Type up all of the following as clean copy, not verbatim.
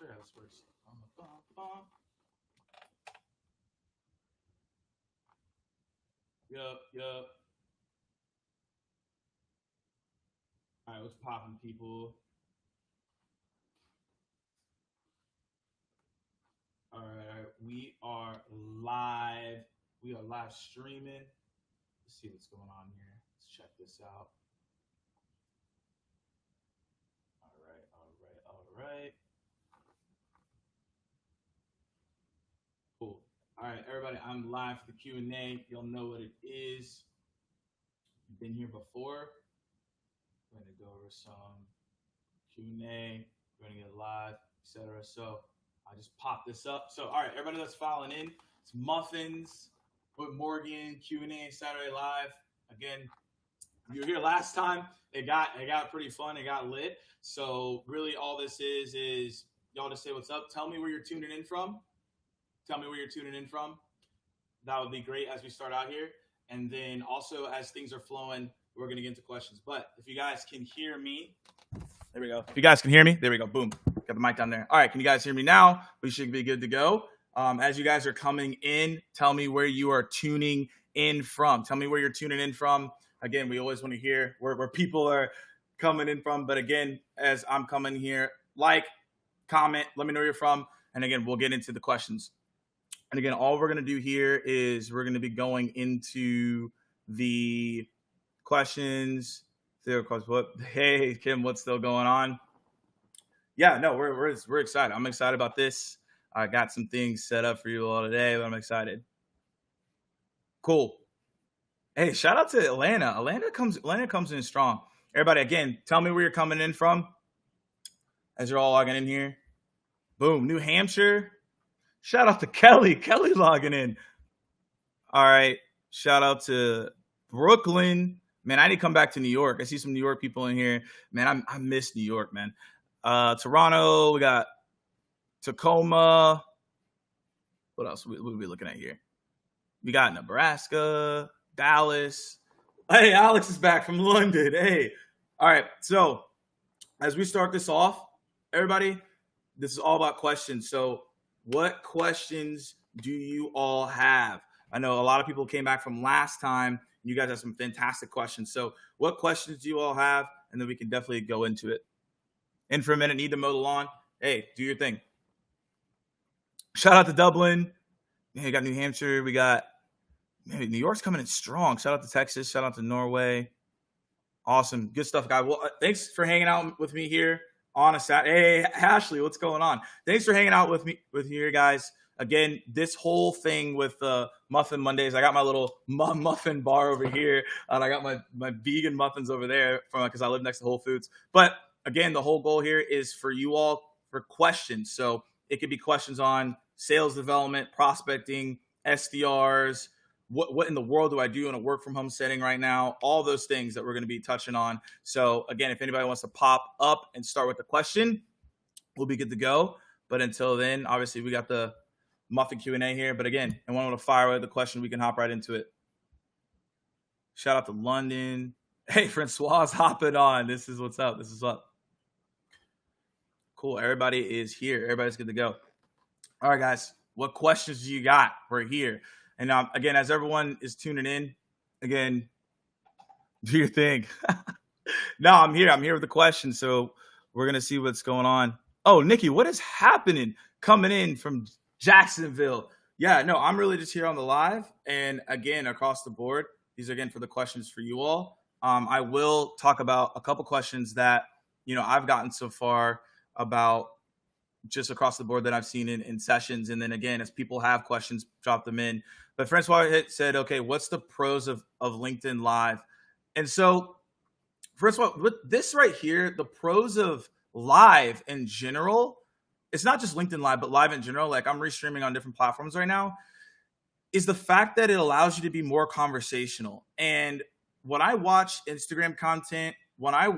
sure how this works. Yup. All right, what's popping, people? All right, we are live. We are live streaming. Let's see what's going on here. Let's check this out. All right. Cool. All right, everybody, I'm live for the Q&A. Y'all know what it is. You've been here before. We're going to go over some Q&A. We're going to get live, etc. So I just popped this up. So, all right, everybody that's filing in, it's Muffins with Morgan, Q&A, Saturday Live. Again, you were here last time. It got pretty fun. It got lit. So really all this is y'all just say what's up. Tell me where you're tuning in from. That would be great as we start out here. And then also as things are flowing, we're going to get into questions. But if you guys can hear me, there we go. If you guys can hear me, there we go. Boom. Got the mic down there. All right. Can you guys hear me now? We should be good to go. As you guys are coming in, tell me where you are tuning in from. Tell me where you're tuning in from. Again, we always want to hear where people are coming in from. But again, as I'm coming here, like, comment, let me know where you're from. And again, we'll get into the questions. And again, all we're going to do here is we're going to be going into the questions. Hey, Kim, what's still going on? Yeah, no, we're excited. I'm excited about this. I got some things set up for you all today, but I'm excited. Cool. Hey, shout out to Atlanta. Atlanta comes in strong. Everybody, again, tell me where you're coming in from as you're all logging in here. Boom, New Hampshire. Shout out to Kelly. Kelly logging in. All right. Shout out to Brooklyn. Man, I need to come back to New York. I see some New York people in here. Man, I miss New York, man. Toronto. We got Tacoma. What else? What are we looking at here? We got Nebraska, Dallas. Hey, Alex is back from London. Hey. All right. So as we start this off, everybody, this is all about questions. So what questions do you all have? I know a lot of people came back from last time. You guys have some fantastic questions. So what questions do you all have? And then we can definitely go into it. In for a minute, need to mow the lawn. Hey, do your thing. Shout out to Dublin. Yeah, we got New Hampshire. We got New York's coming in strong. Shout out to Texas. Shout out to Norway. Awesome. Good stuff, guys. Well, thanks for hanging out with me here on a Saturday. Hey, Ashley, what's going on? Thanks for hanging out with me here, guys. Again, this whole thing with Muffin Mondays, I got my little muffin bar over here, and I got my vegan muffins over there because I live next to Whole Foods. But again, the whole goal here is for you all for questions. So it could be questions on sales development, prospecting, SDRs, what in the world do I do in a work from home setting right now? All those things that we're going to be touching on. So again, if anybody wants to pop up and start with the question, we'll be good to go. But until then, obviously we got the Muffin Q&A here. But again, and when I want to fire away the question, we can hop right into it. Shout out to London. Hey, Francois hopping on. This is what's up. This is up. Cool. Everybody is here. Everybody's good to go. All right, guys. What questions do you got? We're here. And again, as everyone is tuning in, again, do your thing. No, I'm here. I'm here with the question. So we're going to see what's going on. Oh, Nikki, what is happening coming in from Jacksonville? Yeah, no, I'm really just here on the live. And again, across the board, these are again for the questions for you all. I will talk about a couple questions that, I've gotten so far about just across the board that I've seen in sessions. And then again, as people have questions, drop them in. But Francois said, okay, what's the pros of LinkedIn Live? And so first of all, with this right here, the pros of live in general, it's not just LinkedIn Live, but live in general, like I'm restreaming on different platforms right now, is the fact that it allows you to be more conversational. And when I watch Instagram content, when I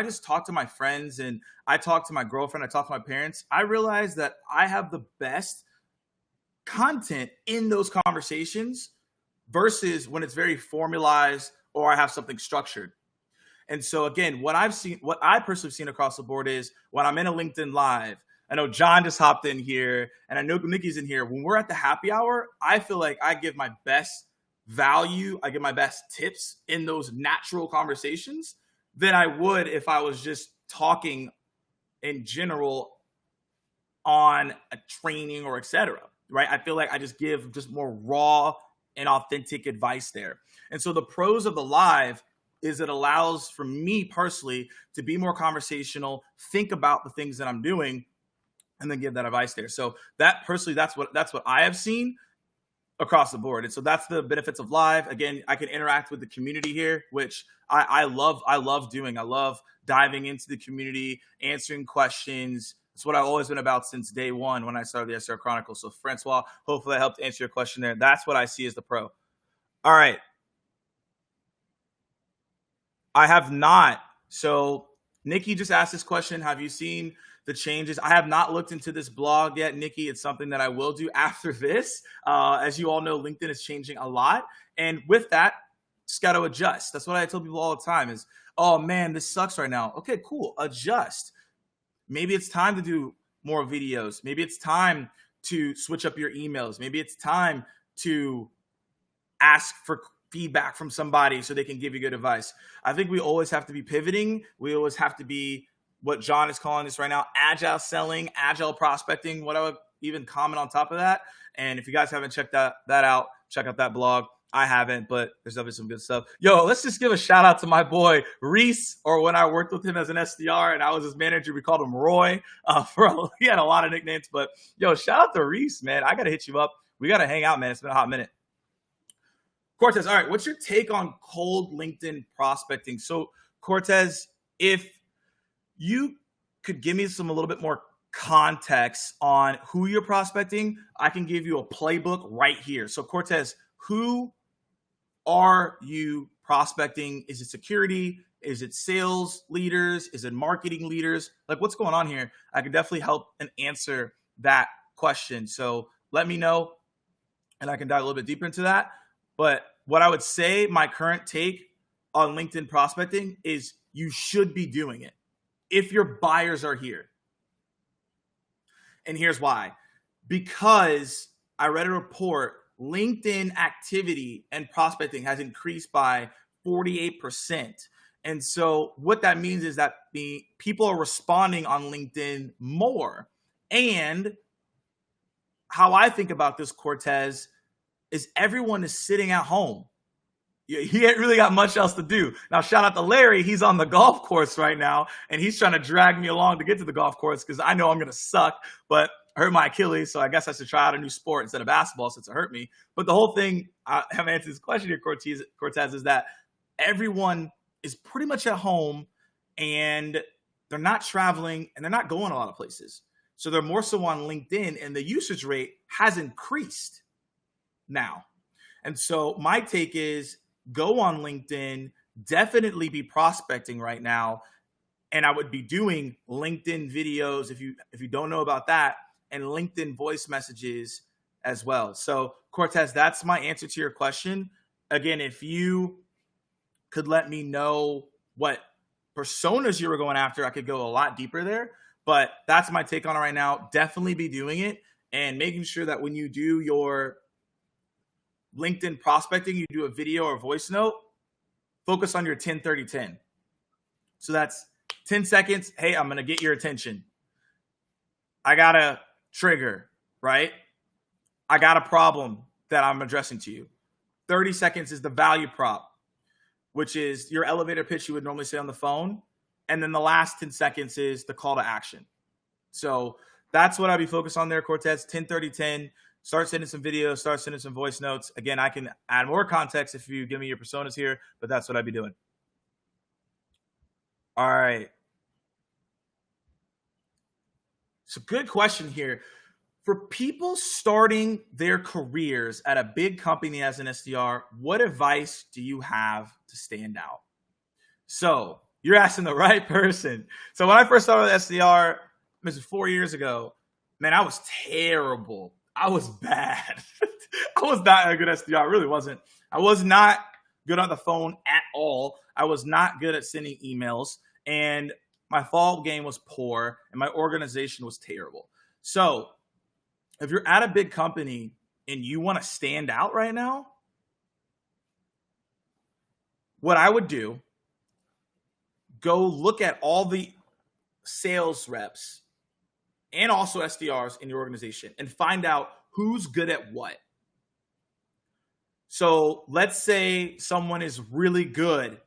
just talk to my friends and I talk to my girlfriend, I talk to my parents, I realize that I have the best content in those conversations versus when it's very formalized or I have something structured. And so again, what I personally have seen across the board is when I'm in a LinkedIn Live, I know John just hopped in here, and I know Nikki's in here. When we're at the happy hour, I feel like I give my best value, I give my best tips in those natural conversations than I would if I was just talking in general on a training or etc. Right? I feel like I just give just more raw and authentic advice there. And so the pros of the live is it allows for me personally to be more conversational, think about the things that I'm doing, and then give that advice there. So that personally, that's what I have seen across the board. And so that's the benefits of live. Again, I can interact with the community here, which I love doing. I love diving into the community, answering questions. It's what I've always been about since day one when I started the SDR Chronicle. So Francois, hopefully I helped answer your question there. That's what I see as the pro. All right. I have not. So Nikki just asked this question. Have you seen the changes? I have not looked into this blog yet, Nikki. It's something that I will do after this. As you all know, LinkedIn is changing a lot. And with that, just got to adjust. That's what I tell people all the time is, oh man, this sucks right now. Okay, cool. Adjust. Maybe it's time to do more videos. Maybe it's time to switch up your emails. Maybe it's time to ask for feedback from somebody so they can give you good advice. I think we always have to be pivoting. We always have to be what John is calling this right now, agile selling, agile prospecting, what I would even comment on top of that. And if you guys haven't checked that out, check out that blog. I haven't, but there's definitely some good stuff. Yo, let's just give a shout out to my boy Reese, or when I worked with him as an SDR and I was his manager, we called him Roy. He had a lot of nicknames, but yo, shout out to Reese, man. I got to hit you up. We got to hang out, man. It's been a hot minute. Cortez, all right, what's your take on cold LinkedIn prospecting? So, Cortez, if you could give me a little bit more context on who you're prospecting, I can give you a playbook right here. So, Cortez, who are you prospecting? Is it security? Is it sales leaders? Is it marketing leaders? Like, what's going on here? I can definitely help and answer that question. So let me know, and I can dive a little bit deeper into that. But what I would say, my current take on LinkedIn prospecting is you should be doing it if your buyers are here. And here's why. Because I read a report, LinkedIn activity and prospecting has increased by 48%. And so what that means is that the people are responding on LinkedIn more. And how I think about this, Cortez, is everyone is sitting at home. He ain't really got much else to do. Now, shout out to Larry. He's on the golf course right now, and he's trying to drag me along to get to the golf course because I know I'm going to suck, but I hurt my Achilles, so I guess I should try out a new sport instead of basketball since it hurt me. But the whole thing, I haven't answered this question here, Cortez, is that everyone is pretty much at home, and they're not traveling, and they're not going a lot of places. So they're more so on LinkedIn, and the usage rate has increased now. And so my take is go on LinkedIn, definitely be prospecting right now. And I would be doing LinkedIn videos if you don't know about that, and LinkedIn voice messages as well. So Cortez, that's my answer to your question. Again, if you could let me know what personas you were going after, I could go a lot deeper there. But that's my take on it right now. Definitely be doing it and making sure that when you do your LinkedIn prospecting, you do a video or voice note, focus on your 10-30-10. So that's 10 seconds. Hey, I'm going to get your attention. I got a trigger, right? I got a problem that I'm addressing to you. 30 seconds is the value prop, which is your elevator pitch you would normally say on the phone. And then the last 10 seconds is the call to action. So that's what I'd be focused on there, Cortez. 10-30-10. Start sending some videos, start sending some voice notes. Again, I can add more context if you give me your personas here, but that's what I'd be doing. All right. So good question here. For people starting their careers at a big company as an SDR, what advice do you have to stand out? So you're asking the right person. So when I first started with SDR, this was 4 years ago, man, I was terrible. I was bad. I was not a good SDR. I really wasn't. I was not good on the phone at all. I was not good at sending emails. And my fall game was poor, and my organization was terrible. So if you're at a big company and you want to stand out right now, what I would do, go look at all the sales reps and also SDRs in your organization and find out who's good at what. So let's say someone is really good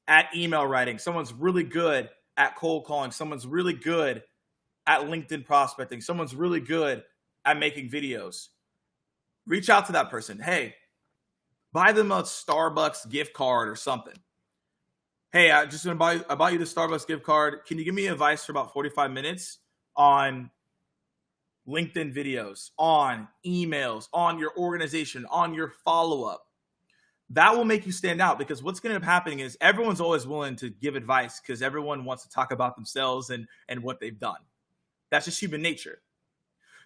at email writing. Someone's really good at cold calling. Someone's really good at LinkedIn prospecting. Someone's really good at making videos. Reach out to that person. Hey, buy them a Starbucks gift card or something. Hey, I bought you the Starbucks gift card. Can you give me advice for about 45 minutes on LinkedIn videos, on emails, on your organization, on your follow-up? That will make you stand out, because what's going to end up happening is everyone's always willing to give advice because everyone wants to talk about themselves and what they've done. That's just human nature.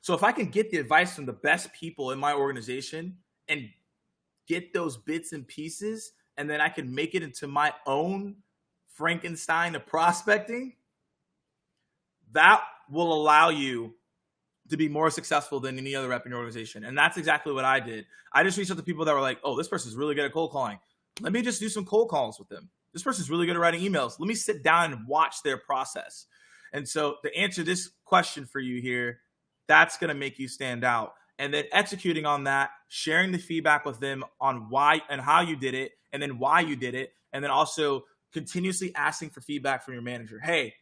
So if I can get the advice from the best people in my organization and get those bits and pieces, and then I can make it into my own Frankenstein of prospecting, that will allow you to be more successful than any other rep in your organization. And that's exactly what I did. I just reached out to people that were like, oh, this person's really good at cold calling. Let me just do some cold calls with them. This person's really good at writing emails. Let me sit down and watch their process. And so to answer this question for you here, that's going to make you stand out. And then executing on that, sharing the feedback with them on why and how you did it, and then why you did it. And then also continuously asking for feedback from your manager. Hey,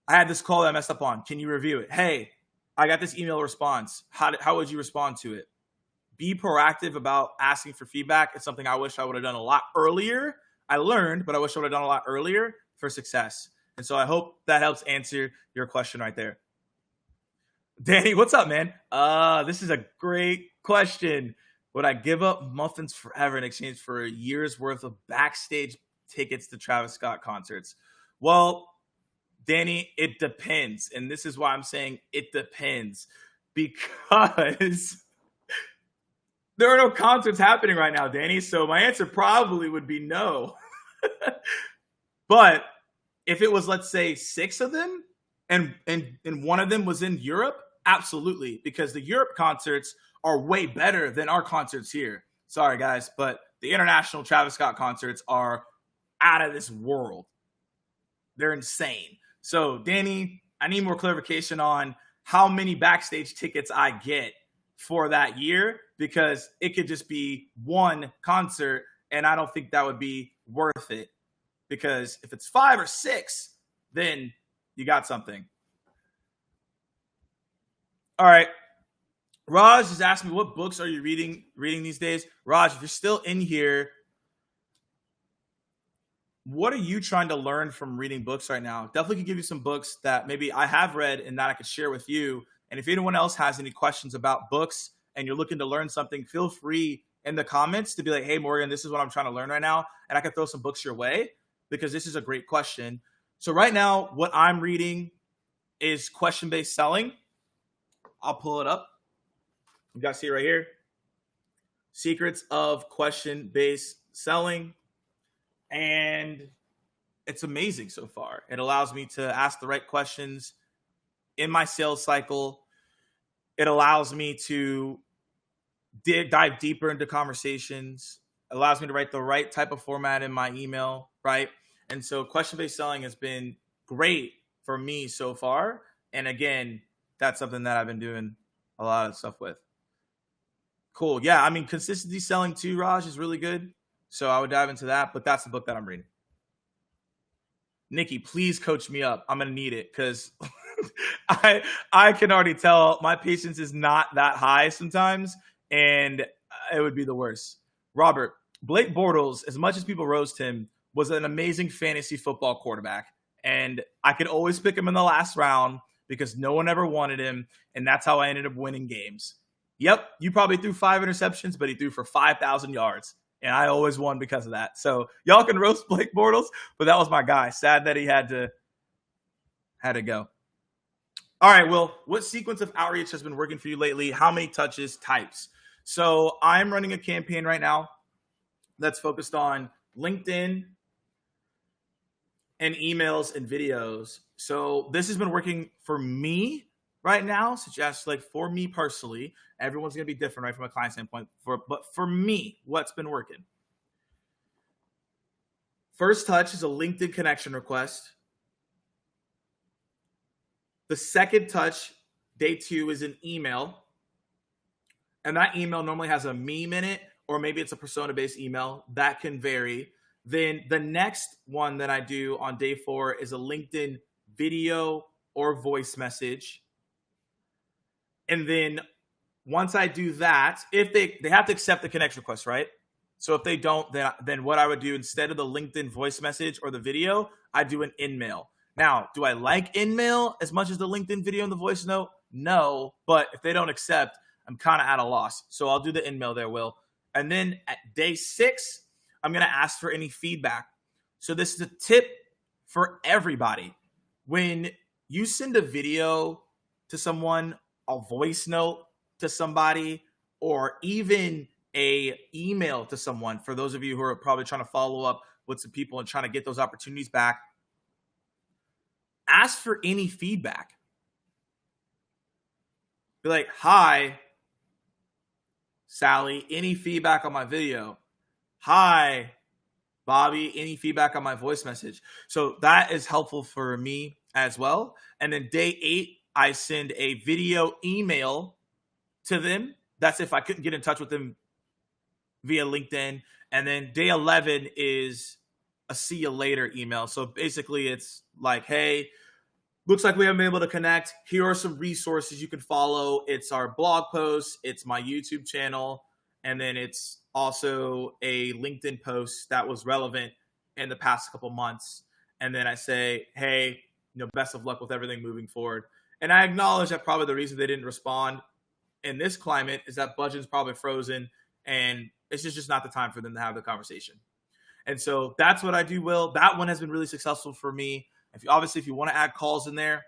I had this call that I messed up on. Can you review it? Hey, I got this email response. How would you respond to it? Be proactive about asking for feedback. It's something I wish I would have done a lot earlier. I learned, but I wish I would have done a lot earlier for success. And so I hope that helps answer your question right there. Danny, what's up, man? This is a great question. Would I give up Muffins forever in exchange for a year's worth of backstage tickets to Travis Scott concerts? Well, Danny, it depends. And this is why I'm saying it depends, because there are no concerts happening right now, Danny. So my answer probably would be no. But if it was, let's say, 6 of them and one of them was in Europe, absolutely, because the Europe concerts are way better than our concerts here. Sorry, guys, but the international Travis Scott concerts are out of this world. They're insane. So, Danny, I need more clarification on how many backstage tickets I get for that year, because it could just be one concert, and I don't think that would be worth it. Because if it's 5 or 6, then you got something. All right. Raj just asked me, what books are you reading these days? Raj, if you're still in here, what are you trying to learn from reading books right now? Definitely could give you some books that maybe I have read and that I could share with you. And if anyone else has any questions about books and you're looking to learn something, feel free in the comments to be like, hey, Morgan, this is what I'm trying to learn right now. And I can throw some books your way, because this is a great question. So right now, what I'm reading is Question-Based Selling. I'll pull it up. You guys see it right here. Secrets of Question-Based Selling. And it's amazing so far. It allows me to ask the right questions in my sales cycle. It allows me to dive deeper into conversations. It allows me to write the right type of format in my email, right? And so question-based selling has been great for me so far. And again, that's something that I've been doing a lot of stuff with. Cool. Yeah, I mean, consistency selling too, Raj, is really good. So I would dive into that, but that's the book that I'm reading. Nikki, please coach me up. I'm going to need it, because I can already tell my patience is not that high sometimes, and it would be the worst. Robert, Blake Bortles, as much as people roast him, was an amazing fantasy football quarterback. And I could always pick him in the last round because no one ever wanted him. And that's how I ended up winning games. Yep, you probably threw 5 interceptions, but he threw for 5,000 yards. And I always won because of that. So y'all can roast Blake Bortles, but that was my guy. Sad that he had to go. All right, Will, what sequence of outreach has been working for you lately? How many touches, types? So I'm running a campaign right now that's focused on LinkedIn and emails and videos. So this has been working for me right now. So just like for me personally, everyone's going to be different, right, from a client standpoint. But for me, what's been working? First touch is a LinkedIn connection request. The second touch, day 2, is an email. And that email normally has a meme in it, or maybe it's a persona-based email. That can vary. Then the next one that I do on day 4 is a LinkedIn video or voice message. And then once I do that, if they have to accept the connection request, right? So if they don't, then what I would do, instead of the LinkedIn voice message or the video, I do an in-mail. Now, do I like in-mail as much as the LinkedIn video and the voice note? No, but if they don't accept, I'm kind of at a loss. So I'll do the in-mail there, Will. And then at day 6, I'm going to ask for any feedback. So this is a tip for everybody. When you send a video to someone, a voice note to somebody, or even a email to someone, for those of you who are probably trying to follow up with some people and trying to get those opportunities back, ask for any feedback. Be like, hi, Sally, any feedback on my video? Hi, Bobby, any feedback on my voice message? So that is helpful for me as well. And then day 8, I send a video email to them. That's if I couldn't get in touch with them via LinkedIn. And then day 11 is a see you later email. So basically it's like, hey, looks like we haven't been able to connect. Here are some resources you can follow. It's our blog posts. It's my YouTube channel. And then it's also a LinkedIn post that was relevant in the past couple months. And then I say, hey, best of luck with everything moving forward. And I acknowledge that probably the reason they didn't respond in this climate is that budget's probably frozen and it's just not the time for them to have the conversation. And so that's what I do, Will. That one has been really successful for me. If you want to add calls in there,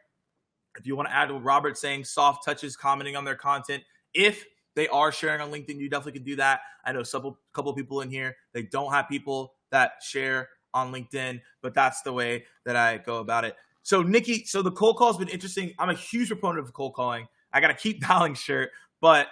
if you want to add what Robert's saying, soft touches, commenting on their content, if they are sharing on LinkedIn, you definitely can do that. I know a couple people in here, they don't have people that share on LinkedIn, but that's the way that I go about it. So Nikki, so the cold call has been interesting. I'm a huge proponent of cold calling. I got to keep dialing shirt, but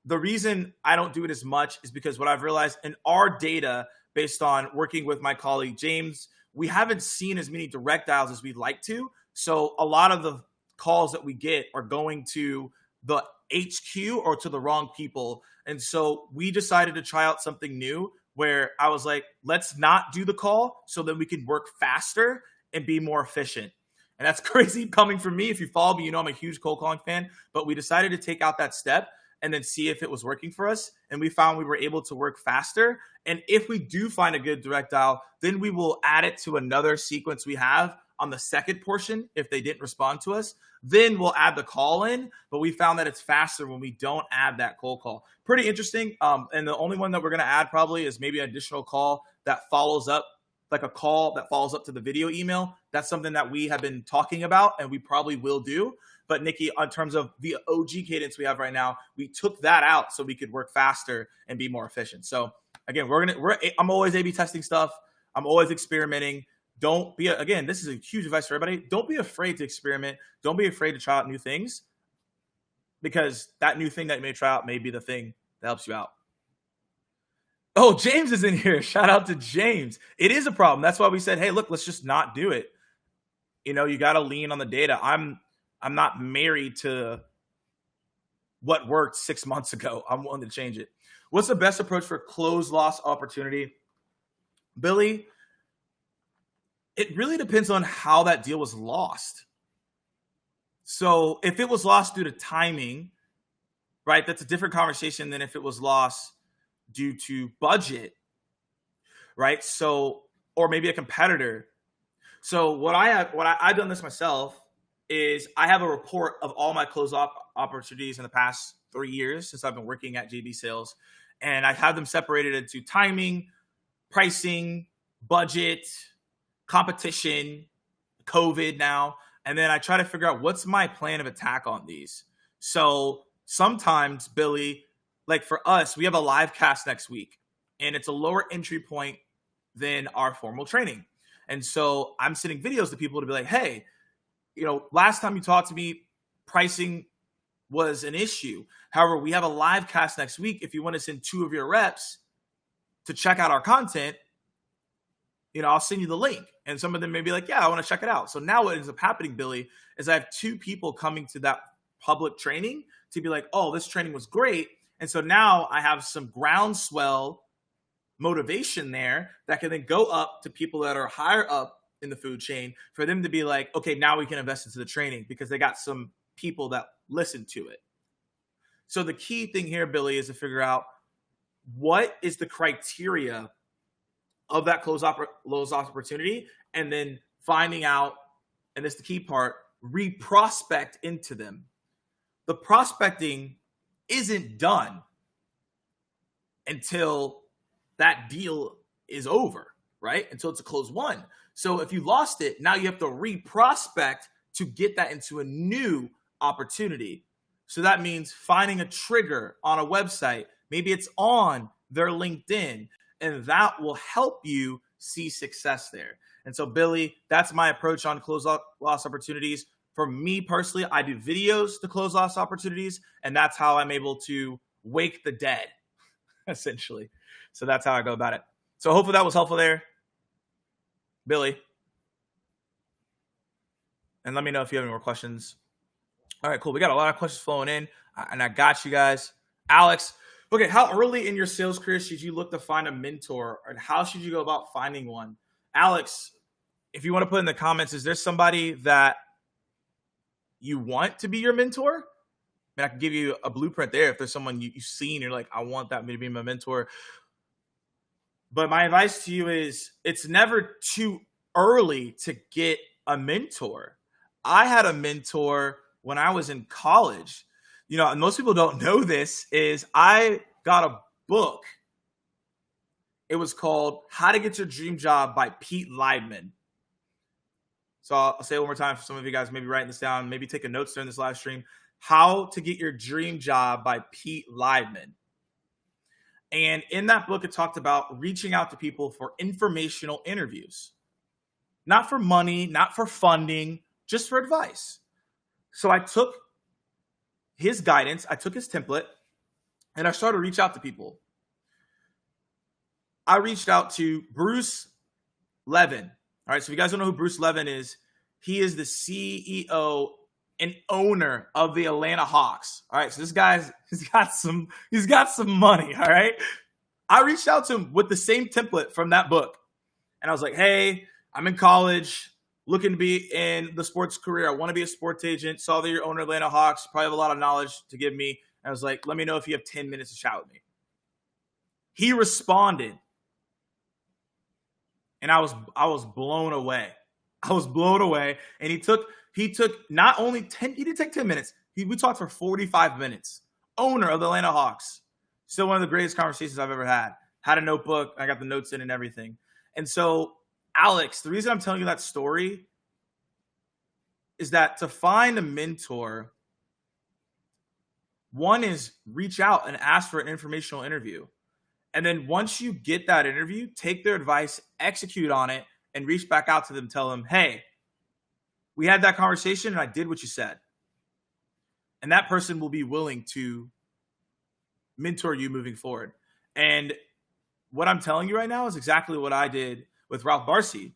the reason I don't do it as much is because what I've realized in our data, based on working with my colleague James, we haven't seen as many direct dials as we'd like to. So a lot of the calls that we get are going to the HQ or to the wrong people. And so we decided to try out something new where I was like, let's not do the call so that we can work faster and be more efficient. And that's crazy coming from me. If you follow me, I'm a huge cold calling fan, but we decided to take out that step and then see if it was working for us. And we found we were able to work faster. And if we do find a good direct dial, then we will add it to another sequence we have on the second portion. If they didn't respond to us, then we'll add the call in. But we found that it's faster when we don't add that cold call. Pretty interesting. And the only one that we're going to add probably is maybe an additional call that follows up, like a call that follows up to the video email. That's something that we have been talking about and we probably will do. But Nikki, in terms of the OG cadence we have right now, we took that out so we could work faster and be more efficient. So again, I'm always A/B testing stuff. I'm always experimenting. This is a huge advice for everybody. Don't be afraid to experiment. Don't be afraid to try out new things, because that new thing that you may try out may be the thing that helps you out. Oh, James is in here. Shout out to James. It is a problem. That's why we said, hey, look, let's just not do it. You got to lean on the data. I'm not married to what worked 6 months ago. I'm willing to change it. What's the best approach for close loss opportunity? Billy, it really depends on how that deal was lost. So if it was lost due to timing, right, that's a different conversation than if it was lost due to budget, right? So, or maybe a competitor. So I've done this myself is I have a report of all my close opportunities in the past 3 years since I've been working at JB Sales. And I have them separated into timing, pricing, budget, competition, COVID now. And then I try to figure out what's my plan of attack on these. So sometimes, Billy, like for us, we have a live cast next week and it's a lower entry point than our formal training. And so I'm sending videos to people to be like, hey, last time you talked to me, pricing was an issue. However, we have a live cast next week. If you want to send 2 of your reps to check out our content, I'll send you the link. And some of them may be like, yeah, I want to check it out. So now what ends up happening, Billy, is I have 2 people coming to that public training to be like, oh, this training was great. And so now I have some groundswell motivation there that can then go up to people that are higher up in the food chain for them to be like, okay, now we can invest into the training because they got some people that listen to it. So the key thing here, Billy, is to figure out what is the criteria of that closed opportunity, and then finding out, and this is the key part, re-prospect into them. The prospecting isn't done until that deal is over, right? Until it's a closed one. So if you lost it, now you have to re-prospect to get that into a new opportunity. So that means finding a trigger on a website. Maybe it's on their LinkedIn, and that will help you see success there. And so, Billy, that's my approach on close loss opportunities. For me personally, I do videos to close loss opportunities, and that's how I'm able to wake the dead, essentially. So that's how I go about it. So hopefully that was helpful there, Billy. And let me know if you have any more questions. All right, cool. We got a lot of questions flowing in, and I got you guys. Alex, okay, how early in your sales career should you look to find a mentor, and how should you go about finding one? Alex, if you want to put in the comments, is there somebody that you want to be your mentor? I mean, I can give you a blueprint there. If there's someone you've seen, you're like, I want that to be my mentor. But my advice to you is it's never too early to get a mentor. I had a mentor when I was in college. And most people don't know this, is I got a book. It was called How to Get Your Dream Job by Pete Leidman. So I'll say it one more time for some of you guys maybe writing this down, maybe taking notes during this live stream. How to Get Your Dream Job by Pete Leidman. And in that book, it talked about reaching out to people for informational interviews. Not for money, not for funding, just for advice. So I took his guidance, I took his template, and I started to reach out to people. I reached out to Bruce Levin. All right, so if you guys don't know who Bruce Levin is, he is the CEO and owner of the Atlanta Hawks. All right, so this guy's he's got some money. All right, I reached out to him with the same template from that book, and I was like, "Hey, I'm in college, looking to be in the sports career. I want to be a sports agent. Saw that you're owner of Atlanta Hawks. Probably have a lot of knowledge to give me." And I was like, "Let me know if you have 10 minutes to chat with me." He responded, and I was blown away. I was blown away, and he took not only 10, he didn't take 10 minutes. We talked for 45 minutes. Owner of the Atlanta Hawks. Still one of the greatest conversations I've ever had. Had a notebook. I got the notes in and everything. And so, Alex, the reason I'm telling you that story is that to find a mentor, one is reach out and ask for an informational interview. And then once you get that interview, take their advice, execute on it, and reach back out to them, tell them, hey, we had that conversation and I did what you said. And that person will be willing to mentor you moving forward. And what I'm telling you right now is exactly what I did with Ralph Barcy.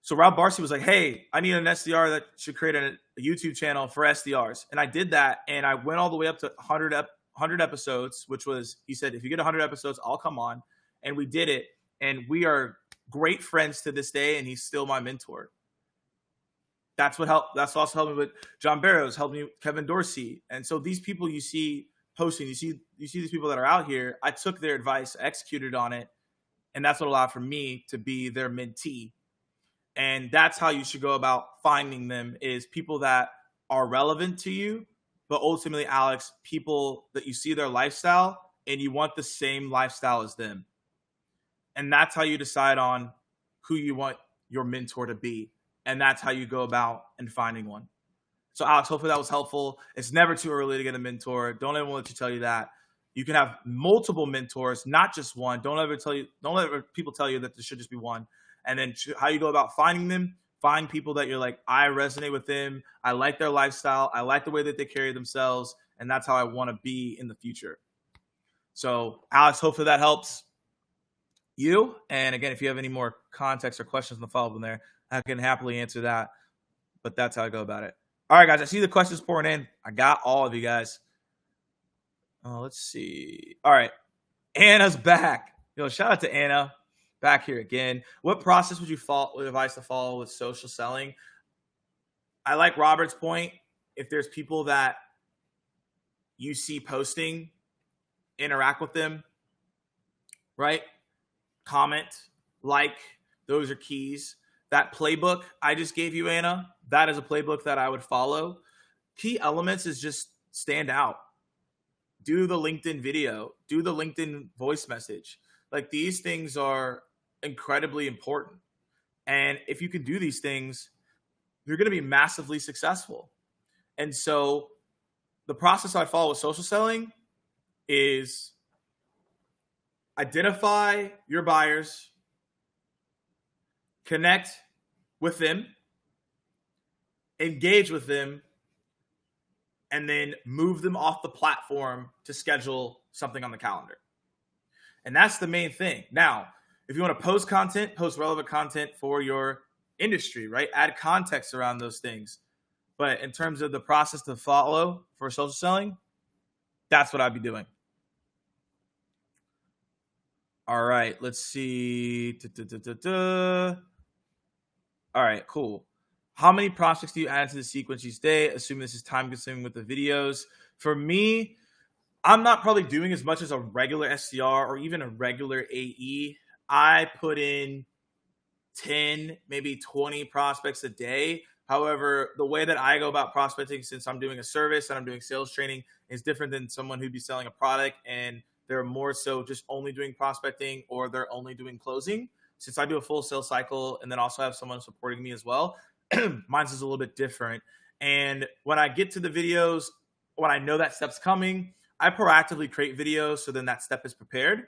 So Ralph Barcy was like, hey, I need an SDR that should create a YouTube channel for SDRs. And I did that. And I went all the way up to 100 episodes, which was, he said, if you get 100 episodes, I'll come on. And we did it. And we are great friends to this day. And he's still my mentor. That's what helped. That's also helped me with John Barrows, helped me with Kevin Dorsey. And so these people you see posting, you see these people that are out here, I took their advice, executed on it. And that's what allowed for me to be their mentee. And that's how you should go about finding them, is people that are relevant to you, but ultimately, Alex, people that you see their lifestyle and you want the same lifestyle as them. And that's how you decide on who you want your mentor to be. And that's how you go about and finding one. So Alex, hopefully that was helpful. It's never too early to get a mentor. Don't ever let you tell you that. You can have multiple mentors, not just one. Don't let people tell you that there should just be one. And then how you go about finding them, find people that you're like, I resonate with them. I like their lifestyle. I like the way that they carry themselves. And that's how I want to be in the future. So Alex, hopefully that helps you. And again, if you have any more context or questions in the follow-up in there, I can happily answer that. But that's how I go about it. All right, guys, I see the questions pouring in. I got all of you guys. Let's see. All right. Anna's back. Yo, shout out to Anna. Back here again. What process would you advise to follow with social selling? I like Robert's point. If there's people that you see posting, interact with them, right? Comment, like, those are keys. That playbook I just gave you, Anna, that is a playbook that I would follow. Key elements is just stand out. Do the LinkedIn video, do the LinkedIn voice message. Like, these things are incredibly important. And if you can do these things, you're going to be massively successful. And so the process I follow with social selling is identify your buyers, connect with them, engage with them, and then move them off the platform to schedule something on the calendar. And that's the main thing. Now, if you want to post content, post relevant content for your industry, right? Add context around those things. But in terms of the process to follow for social selling, that's what I'd be doing. All right, let's see. All right, cool. How many prospects do you add to the sequence each day? Assuming this is time consuming with the videos. For me, I'm not probably doing as much as a regular SDR or even a regular AE. I put in 10, maybe 20 prospects a day. However, the way that I go about prospecting, since I'm doing a service and I'm doing sales training, is different than someone who'd be selling a product and they're more so just only doing prospecting or they're only doing closing. Since I do a full sales cycle and then also have someone supporting me as well, mine's is a little bit different. And when I get to the videos, when I know that step's coming, I proactively create videos so then that step is prepared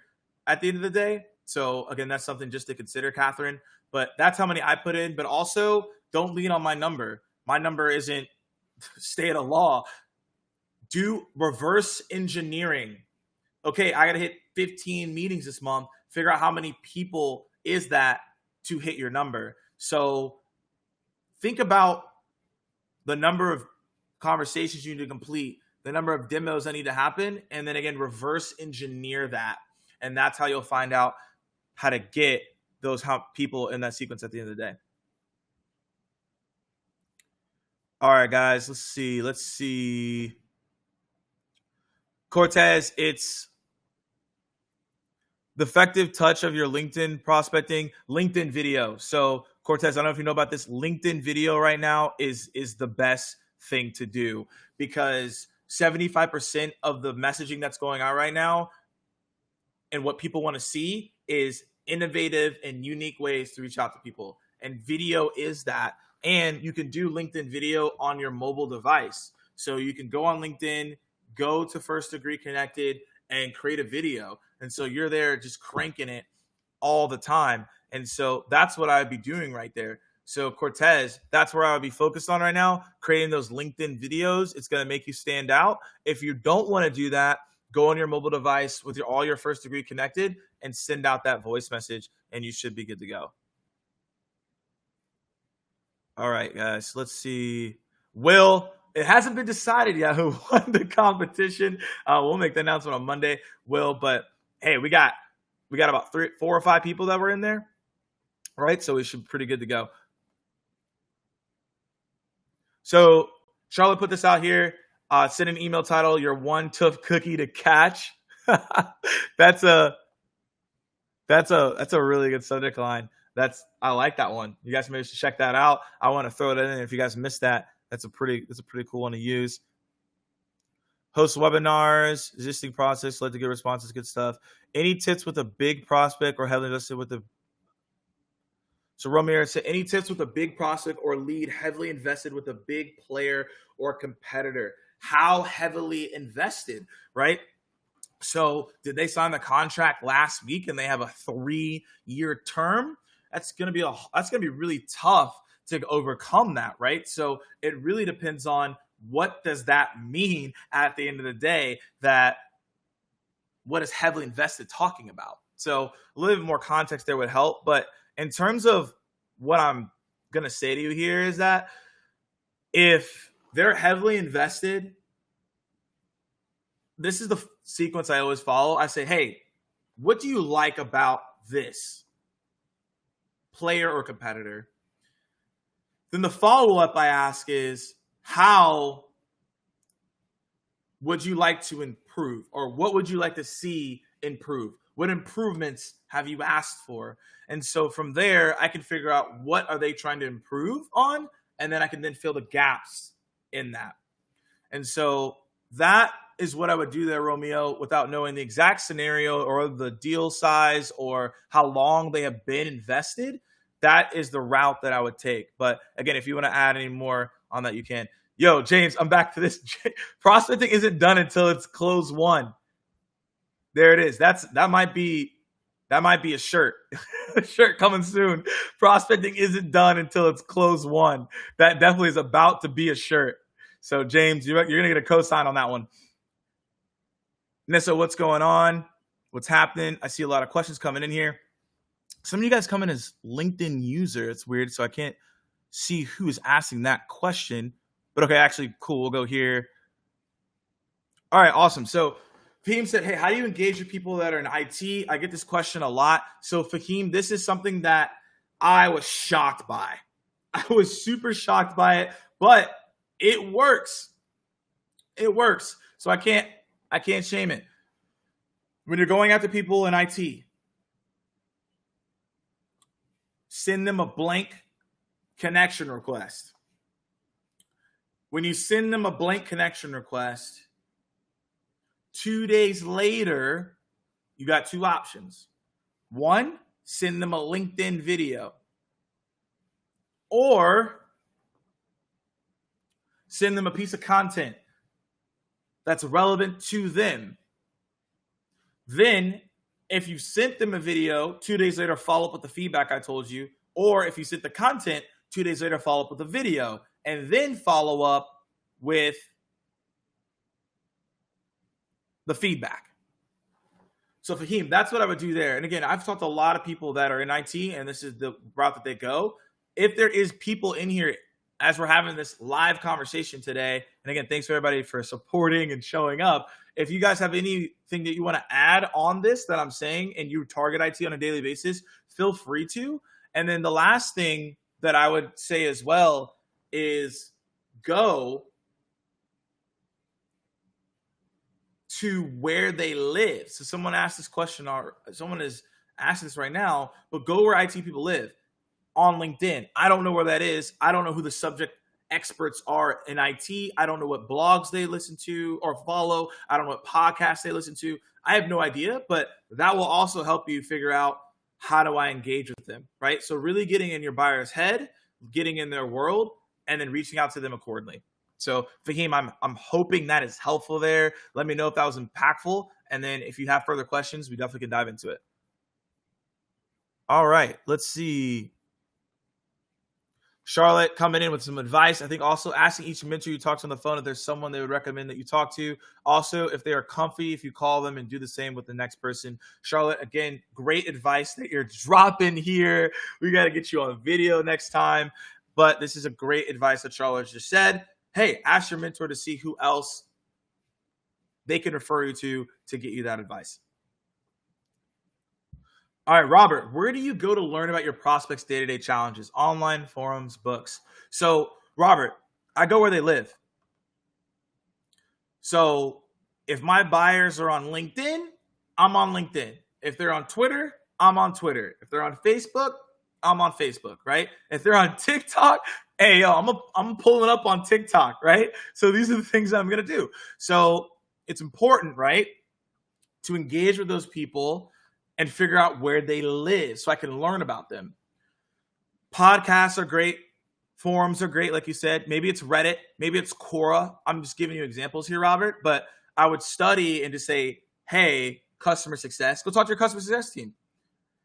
at the end of the day. So again, that's something just to consider, Catherine. But that's how many I put in. But also, don't lean on my number. My number isn't stay at a law. Do reverse engineering. Okay, I got to hit 15 meetings this month. Figure out how many people is that to hit your number. So think about the number of conversations you need to complete, the number of demos that need to happen, and then again, reverse engineer that. And that's how you'll find out how to get those people in that sequence at the end of the day. All right, guys, let's see. Cortez, it's the effective touch of your LinkedIn prospecting, LinkedIn video. So Cortez, I don't know if you know about this. LinkedIn video right now is the best thing to do because 75% of the messaging that's going on right now and what people want to see is innovative and unique ways to reach out to people. And video is that. And you can do LinkedIn video on your mobile device. So you can go on LinkedIn, go to First Degree Connected, and create a video. And so you're there just cranking it all the time. And so that's what I'd be doing right there. So Cortez, that's where I would be focused on right now, creating those LinkedIn videos. It's going to make you stand out. If you don't want to do that, go on your mobile device with all your First Degree Connected and send out that voice message, and you should be good to go. All right, guys, let's see. Will, it hasn't been decided yet who won the competition. We'll make the announcement on Monday, Will. But hey, we got about 4 or 5 people that were in there, right? So we should be pretty good to go. So Charlotte put this out here. Send an email title, your one tough cookie to catch. That's a really good subject line. I like that one. You guys maybe should check that out. I want to throw it in. If you guys missed that, that's a pretty cool one to use. Host webinars, existing process, led to good responses, good stuff. Any tips with a big prospect or heavily invested with So Romeo said, any tips with a big prospect or lead heavily invested with a big player or competitor? How heavily invested, right? So did they sign the contract last week and they have a 3-year term? that's gonna be really tough to overcome that, right? So it really depends on what does that mean at the end of the day, that what is heavily invested talking about. So a little bit more context there would help. But in terms of what I'm going to say to you here is that if they're heavily invested, this is the sequence I always follow. I say, hey, what do you like about this player or competitor? Then the follow-up I ask is, how would you like to improve? Or what would you like to see improve? What improvements have you asked for? And so from there, I can figure out what are they trying to improve on, and then I can then fill the gaps in that. And so that is what I would do there, Romeo, without knowing the exact scenario or the deal size or how long they have been invested. That is the route that I would take. But again, if you want to add any more on that, you can. Yo, James, I'm back to this. Prospecting isn't done until it's close one. There it is. That might be a shirt. A shirt coming soon. Prospecting isn't done until it's close one. That definitely is about to be a shirt. So, James, you're going to get a cosign on that one. Nessa, what's going on? What's happening? I see a lot of questions coming in here. Some of you guys come in as LinkedIn user. It's weird, so I can't see who is asking that question. But okay, actually, cool. We'll go here. All right, awesome. So Fahim said, hey, how do you engage with people that are in IT? I get this question a lot. So Fahim, this is something that I was shocked by. I was super shocked by it, but it works. It works. So I can't shame it. When you're going after people in IT, send them a blank connection request. When you send them a blank connection request, 2 days later, you got two options. One, send them a LinkedIn video. Or send them a piece of content that's relevant to them. Then, if you sent them a video, 2 days later, follow up with the feedback I told you. Or if you sent the content, 2 days later, follow up with a video. And then follow up with the feedback. So Fahim, that's what I would do there. And again, I've talked to a lot of people that are in IT, and this is the route that they go. If there is people in here, as we're having this live conversation today, and again, thanks for everybody for supporting and showing up. If you guys have anything that you want to add on this that I'm saying, and you target IT on a daily basis, feel free to. And then the last thing that I would say as well is go to where they live. So someone asked this question, or someone is asking this right now, but go where IT people live on LinkedIn. I don't know where that is. I don't know who the subject experts are in IT. I don't know what blogs they listen to or follow. I don't know what podcasts they listen to. I have no idea, but that will also help you figure out, how do I engage with them, right? So really getting in your buyer's head, getting in their world, and then reaching out to them accordingly. So Fahim, I'm hoping that is helpful there. Let me know if that was impactful. And then if you have further questions, we definitely can dive into it. All right, let's see. Charlotte coming in with some advice. I think also asking each mentor you talk to on the phone if there's someone they would recommend that you talk to. Also, if they are comfy, if you call them, and do the same with the next person. Charlotte, again, great advice that you're dropping here. We got to get you on video next time. But this is a great advice that Charlotte just said. Hey, ask your mentor to see who else they can refer you to get you that advice. All right, Robert, where do you go to learn about your prospects' day-to-day challenges? Online, forums, books. So, Robert, I go where they live. So, if my buyers are on LinkedIn, I'm on LinkedIn. If they're on Twitter, I'm on Twitter. If they're on Facebook, I'm on Facebook, right? If they're on TikTok, hey, yo, I'm pulling up on TikTok, right? So these are the things I'm going to do. So it's important, right, to engage with those people and figure out where they live so I can learn about them. Podcasts are great. Forums are great, like you said. Maybe it's Reddit. Maybe it's Quora. I'm just giving you examples here, Robert. But I would study and just say, hey, customer success. Go talk to your customer success team.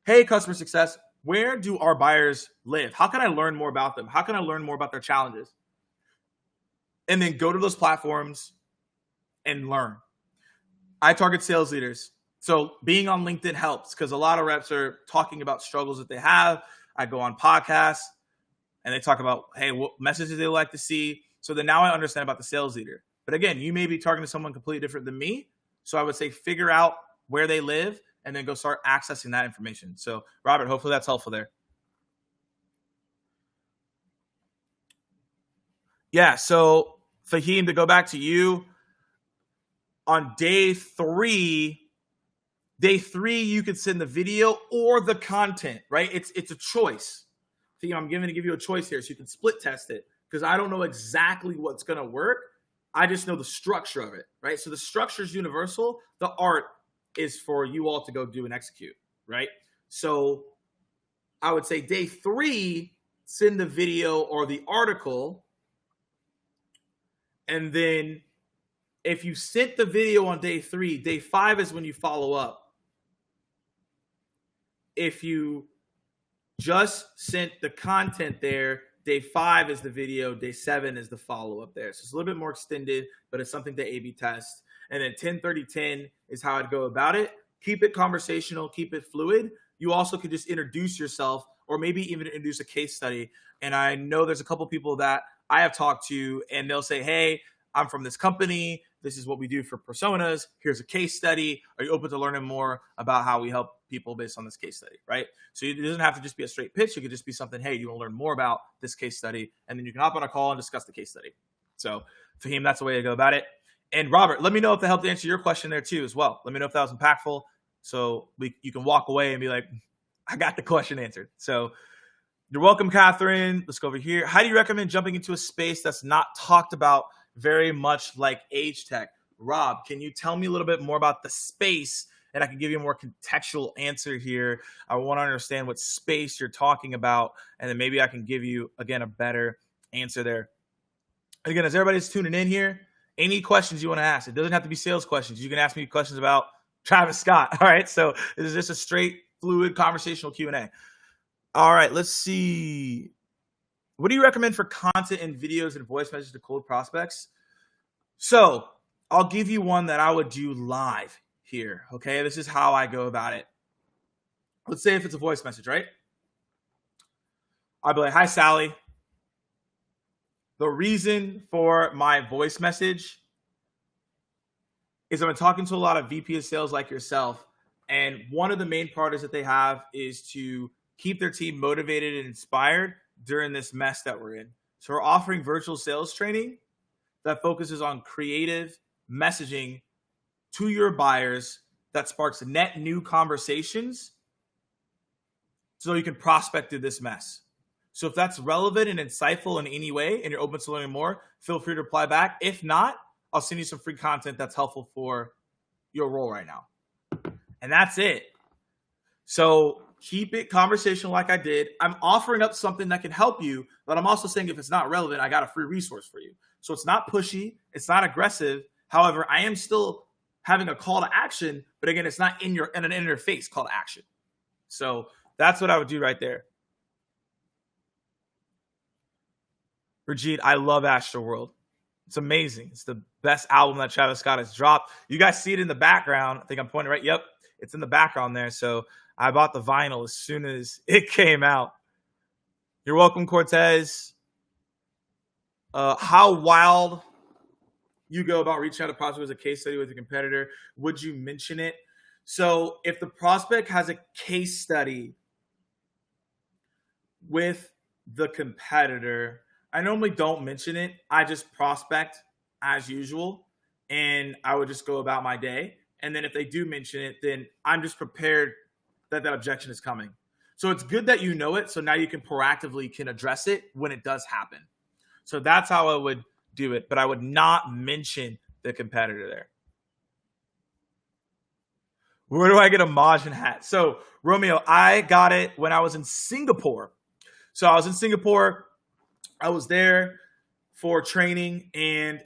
Hey, customer success, where do our buyers live? How can I learn more about them? How can I learn more about their challenges? And then go to those platforms and learn. I target sales leaders. So being on LinkedIn helps because a lot of reps are talking about struggles that they have. I go on podcasts and they talk about, hey, what messages they like to see. So then now I understand about the sales leader. But again, you may be targeting someone completely different than me. So I would say figure out where they live and then go start accessing that information. So Robert, hopefully that's helpful there. Yeah, so Fahim, to go back to you, on day three, you could send the video or the content, right? It's a choice. Fahim, I'm going to give you a choice here so you can split test it because I don't know exactly what's going to work. I just know the structure of it, right? So the structure is universal. The art is for you all to go do and execute, right? So I would say day three, send the video or the article. And then if you sent the video on day three, day 5 is when you follow up. If you just sent the content there, day 5 is the video, day 7 is the follow-up there. So it's a little bit more extended, but it's something to A/B test. And then 10-30-10 is how I'd go about it. Keep it conversational, keep it fluid. You also could just introduce yourself or maybe even introduce a case study. And I know there's a couple people that I have talked to and they'll say, hey, I'm from this company. This is what we do for personas. Here's a case study. Are you open to learning more about how we help people based on this case study, right? So it doesn't have to just be a straight pitch. It could just be something, hey, you want to learn more about this case study? And then you can hop on a call and discuss the case study. So Fahim, that's the way to go about it. And Robert, let me know if that helped answer your question there too as well. Let me know if that was impactful. So you can walk away and be like, I got the question answered. So you're welcome, Catherine. Let's go over here. How do you recommend jumping into a space that's not talked about very much like age tech? Rob, can you tell me a little bit more about the space? And I can give you a more contextual answer here. I want to understand what space you're talking about. And then maybe I can give you, again, a better answer there. Again, as everybody's tuning in here, any questions you want to ask, it doesn't have to be sales questions. You can ask me questions about Travis Scott. All right. So this is just a straight, fluid, conversational Q&A. All right. Let's see. What do you recommend for content and videos and voice messages to cold prospects? So I'll give you one that I would do live here. Okay. This is how I go about it. Let's say if it's a voice message, right? I'll be like, hi, Sally. The reason for my voice message is I've been talking to a lot of VP of sales like yourself. And one of the main priorities that they have is to keep their team motivated and inspired during this mess that we're in. So we're offering virtual sales training that focuses on creative messaging to your buyers that sparks net new conversations so you can prospect through this mess. So if that's relevant and insightful in any way and you're open to learning more, feel free to reply back. If not, I'll send you some free content that's helpful for your role right now. And that's it. So keep it conversational like I did. I'm offering up something that can help you, but I'm also saying if it's not relevant, I got a free resource for you. So it's not pushy. It's not aggressive. However, I am still having a call to action, but again, it's not in your face call to action. So that's what I would do right there. Brigitte, I love Astroworld. It's amazing. It's the best album that Travis Scott has dropped. You guys see it in the background. I think I'm pointing right. Yep, it's in the background there. So I bought the vinyl as soon as it came out. You're welcome, Cortez. How wild you go about reaching out to prospect as a case study with a competitor. Would you mention it? So if the prospect has a case study with the competitor, I normally don't mention it. I just prospect as usual, and I would just go about my day. And then if they do mention it, then I'm just prepared that objection is coming. So it's good that you know it, so now you can proactively address it when it does happen. So that's how I would do it, but I would not mention the competitor there. Where do I get a Majin hat? So Romeo, I got it when I was in Singapore. So I was in Singapore. I was there for training and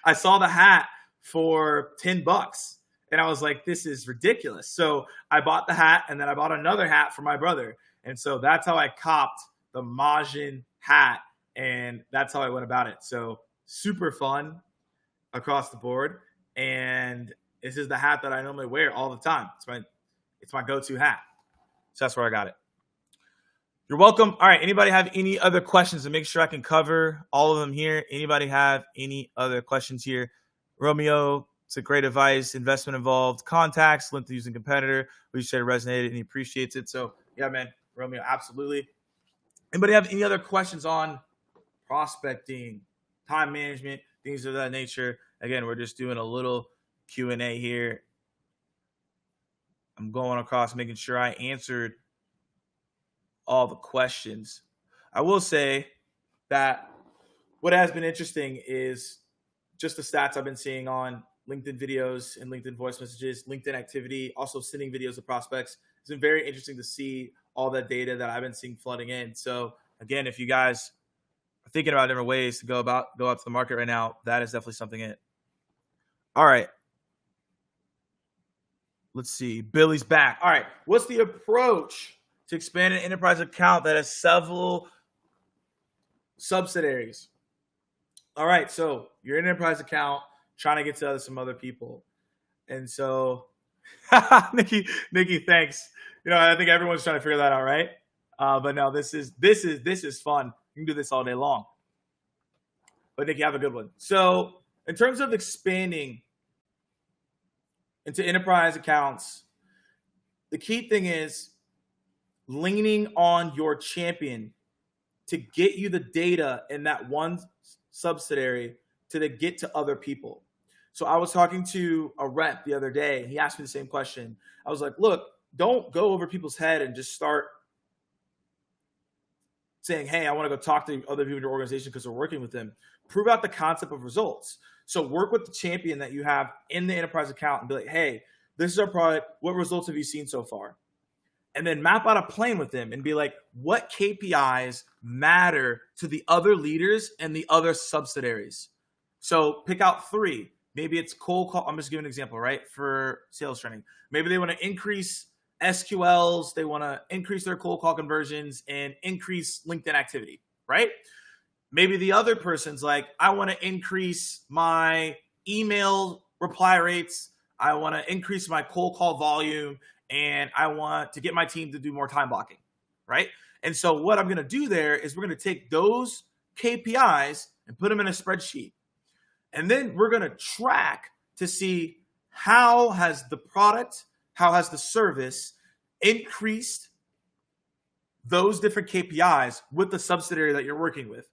I saw the hat for $10 and I was like, this is ridiculous. So I bought the hat and then I bought another hat for my brother. And so that's how I copped the Majin Hat, and that's how I went about it. So super fun across the board, and this is the hat that I normally wear all the time. It's my go-to hat. So that's where I got it. You're welcome. All right. Anybody have any other questions to make sure I can cover all of them here? Anybody have any other questions here? Romeo, it's a great advice. Investment involved. Contacts, linked to using competitor. We said it resonated and he appreciates it. So yeah, man, Romeo, absolutely. Anybody have any other questions on prospecting, time management, things of that nature? Again, we're just doing a little Q&A here. I'm going across, making sure I answered all the questions. I will say that what has been interesting is just the stats I've been seeing on LinkedIn videos and LinkedIn voice messages, LinkedIn activity, also sending videos to prospects. It's been very interesting to see all that data that I've been seeing flooding in. So again, if you guys are thinking about different ways to go out to the market right now, that is definitely something in it. All right. Let's see. Billy's back. All right. What's the approach to expand an enterprise account that has several subsidiaries? All right. So you're in an enterprise account trying to get to some other people. And so Nikki, thanks. I think everyone's trying to figure that out, right? But no, this is fun. You can do this all day long. But Nikki, have a good one. So in terms of expanding into enterprise accounts, the key thing is leaning on your champion to get you the data in that one subsidiary to get to other people. So I was talking to a rep the other day. He asked me the same question. I was like, look, don't go over people's head and just start saying, hey, I want to go talk to other people in your organization because we're working with them. Prove out the concept of results. So work with the champion that you have in the enterprise account and be like, hey, this is our product. What results have you seen so far? And then map out a plan with them and be like, what KPIs matter to the other leaders and the other subsidiaries? So pick out 3. Maybe it's cold call. I'm just giving an example, right? For sales training. Maybe they want to increase SQLs. They want to increase their cold call conversions and increase LinkedIn activity, right? Maybe the other person's like, I want to increase my email reply rates. I want to increase my cold call volume, and I want to get my team to do more time blocking, right? And so what I'm going to do there is we're going to take those KPIs and put them in a spreadsheet. And then we're going to track to see how has the product, how has the service increased those different KPIs with the subsidiary that you're working with.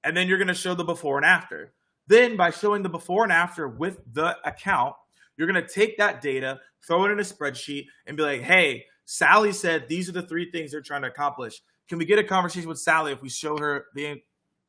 And then you're going to show the before and after. Then by showing the before and after with the account, you're going to take that data, throw it in a spreadsheet, and be like, hey, Sally said these are the 3 things they're trying to accomplish. Can we get a conversation with Sally if we show her the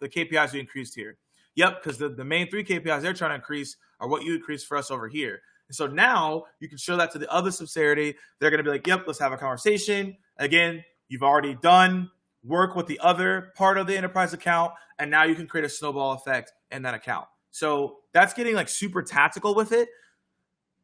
KPIs we increased here? Yep, because the main 3 KPIs they're trying to increase are what you increased for us over here. And so now you can show that to the other subsidiary. They're going to be like, yep, let's have a conversation. Again, you've already done work with the other part of the enterprise account, and now you can create a snowball effect in that account. So that's getting like super tactical with it,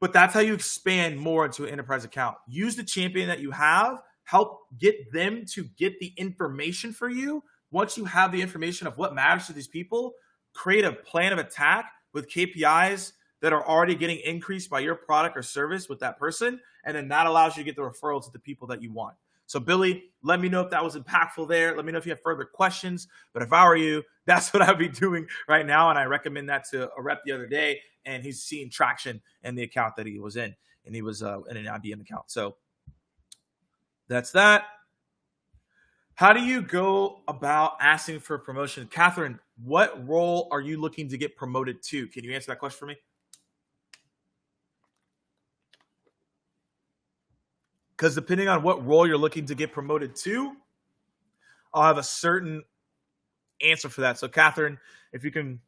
but that's how you expand more into an enterprise account. Use the champion that you have, help get them to get the information for you. Once you have the information of what matters to these people, create a plan of attack with KPIs that are already getting increased by your product or service with that person. And then that allows you to get the referrals to the people that you want. So Billy, let me know if that was impactful there. Let me know if you have further questions. But if I were you, that's what I'd be doing right now. And I recommend that to a rep the other day. And he's seeing traction in the account that he was in. And he was in an IBM account. So that's that. How do you go about asking for a promotion? Catherine, what role are you looking to get promoted to? Can you answer that question for me? Because depending on what role you're looking to get promoted to, I'll have a certain answer for that. So Catherine, if you can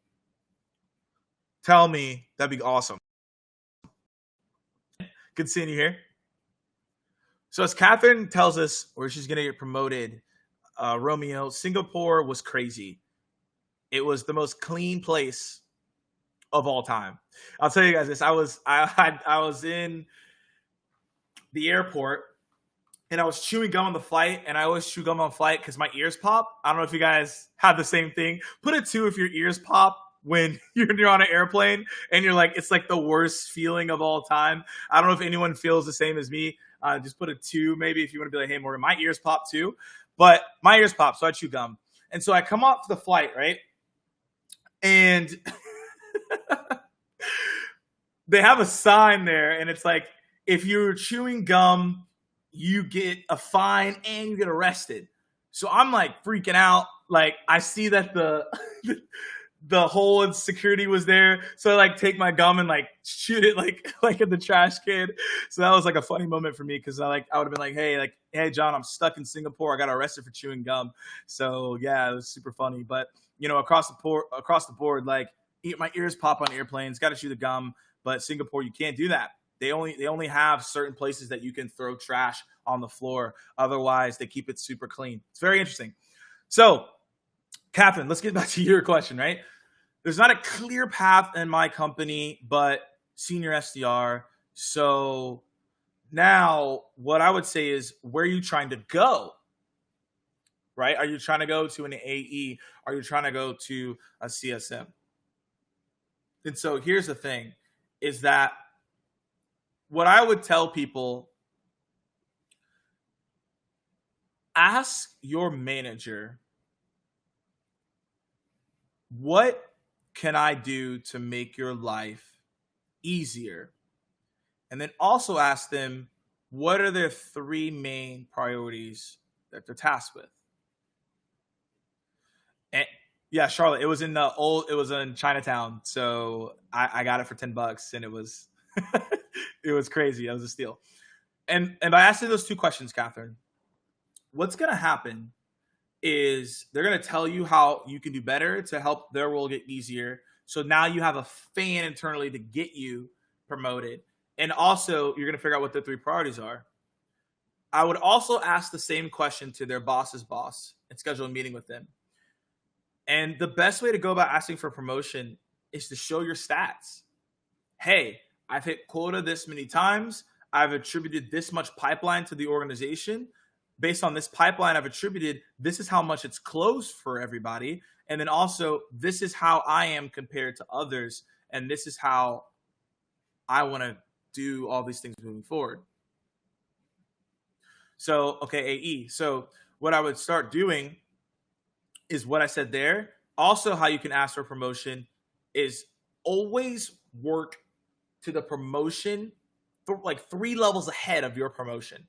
tell me, that'd be awesome. Good seeing you here. So as Catherine tells us where she's going to get promoted, Romeo, Singapore was crazy. It was the most clean place of all time. I'll tell you guys this. I was in the airport and I was chewing gum on the flight, and I always chew gum on flight because my ears pop. I don't know if you guys have the same thing. Put a 2 if your ears pop when you're on an airplane and you're like, it's like the worst feeling of all time. I don't know if anyone feels the same as me. Just put a 2 maybe if you want to be like, hey, Morgan, my ears pop too. But my ears pop, so I chew gum. And so I come off the flight, right? And they have a sign there, and it's like, if you're chewing gum, you get a fine and you get arrested. So I'm like freaking out. Like I see that the the whole in security was there. So I like take my gum and like shoot it like in the trash can. So that was like a funny moment for me because I would have been like, hey John, I'm stuck in Singapore. I got arrested for chewing gum. So yeah, it was super funny. But across the board, like my ears pop on airplanes, got to chew the gum. But Singapore, you can't do that. They only have certain places that you can throw trash on the floor. Otherwise, they keep it super clean. It's very interesting. So, Catherine, let's get back to your question, right? There's not a clear path in my company, but senior SDR. So now what I would say is, where are you trying to go? Right? Are you trying to go to an AE? Are you trying to go to a CSM? And so here's the thing, is that what I would tell people, ask your manager, what can I do to make your life easier? And then also ask them, what are their 3 main priorities that they're tasked with? And yeah, Charlotte, it was in Chinatown. So I got it for $10 and it was it was crazy. It was a steal. And by asking those 2 questions, Catherine, what's going to happen is they're going to tell you how you can do better to help their role get easier. So now you have a fan internally to get you promoted. And also, you're going to figure out what their 3 priorities are. I would also ask the same question to their boss's boss and schedule a meeting with them. And the best way to go about asking for promotion is to show your stats. Hey, I've hit quota this many times. I've attributed this much pipeline to the organization. Based on this pipeline I've attributed, this is how much it's closed for everybody. And then also, this is how I am compared to others. And this is how I want to do all these things moving forward. So, okay, AE. So what I would start doing is what I said there. Also, how you can ask for promotion is always work to the promotion for like 3 levels ahead of your promotion.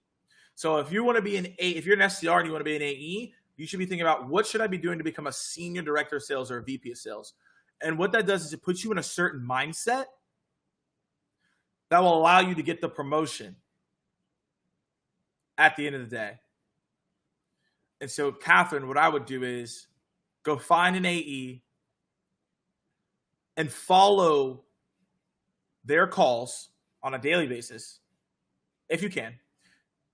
So if you want to be if you're an SDR and you want to be an AE, you should be thinking about, what should I be doing to become a senior director of sales or a VP of sales? And what that does is it puts you in a certain mindset that will allow you to get the promotion at the end of the day. And so, Catherine, what I would do is go find an AE and follow their calls on a daily basis, if you can.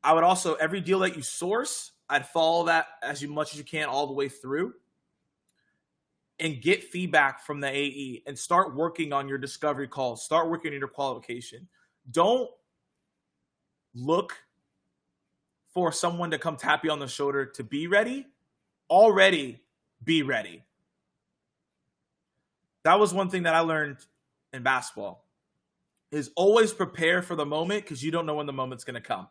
I would also, every deal that you source, I'd follow that as much as you can all the way through and get feedback from the AE and start working on your discovery calls. Start working on your qualification. Don't look for someone to come tap you on the shoulder to be ready. Already be ready. That was one thing that I learned in basketball, is always prepare for the moment, because you don't know when the moment's going to come.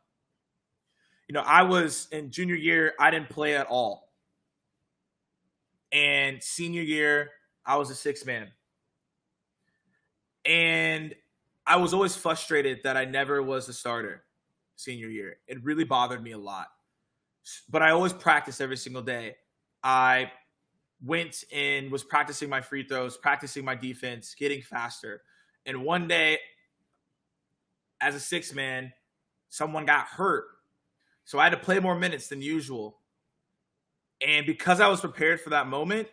I was in junior year, I didn't play at all. And senior year, I was a 6th man. And I was always frustrated that I never was a starter senior year. It really bothered me a lot. But I always practiced every single day. I went and was practicing my free throws, practicing my defense, getting faster. And one day, as a 6th man, someone got hurt. So I had to play more minutes than usual. And because I was prepared for that moment,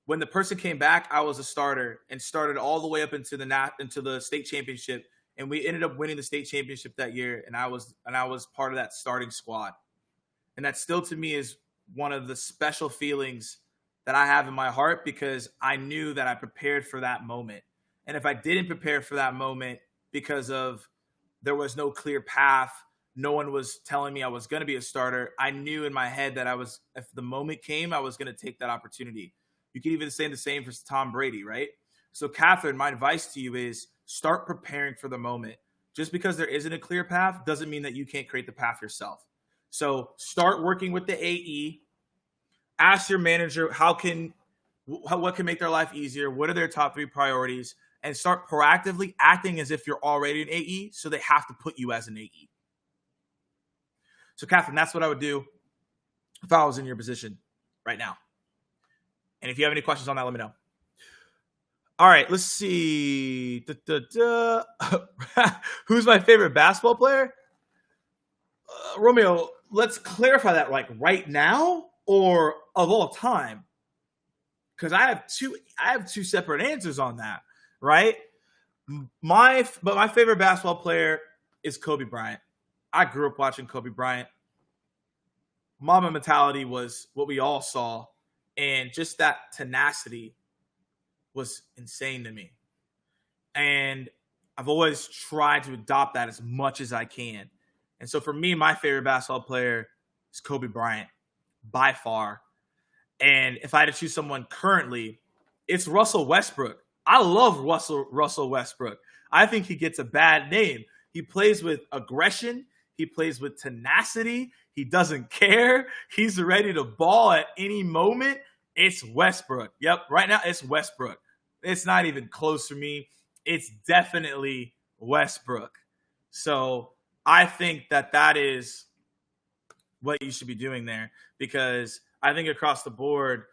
when the person came back, I was a starter and started all the way up into the state championship. And we ended up winning the state championship that year. And I was part of that starting squad. And that still, to me, is one of the special feelings that I have in my heart, because I knew that I prepared for that moment. And if I didn't prepare for that moment because of there was no clear path, no one was telling me I was going to be a starter, I knew in my head that if the moment came, I was going to take that opportunity. You could even say the same for Tom Brady, right? So, Catherine, my advice to you is start preparing for the moment. Just because there isn't a clear path doesn't mean that you can't create the path yourself. So start working with the AE. Ask your manager what can make their life easier, what are their top 3 priorities, and start proactively acting as if you're already an AE, so they have to put you as an AE. So, Catherine, that's what I would do if I was in your position right now. And if you have any questions on that, let me know. All right, let's see. Who's my favorite basketball player? Romeo, let's clarify that, like right now or of all time, because I have two separate answers on that, right? But my favorite basketball player is Kobe Bryant. I grew up watching Kobe Bryant. Mamba mentality was what we all saw, and just that tenacity was insane to me. And I've always tried to adopt that as much as I can. And so for me, my favorite basketball player is Kobe Bryant, by far. And if I had to choose someone currently, it's Russell Westbrook. I love Russell Westbrook. I think he gets a bad name. He plays with aggression. He plays with tenacity. He doesn't care. He's ready to ball at any moment. It's Westbrook. Yep, right now it's Westbrook. It's not even close for me. It's definitely Westbrook. So I think that is what you should be doing there, because I think across the board,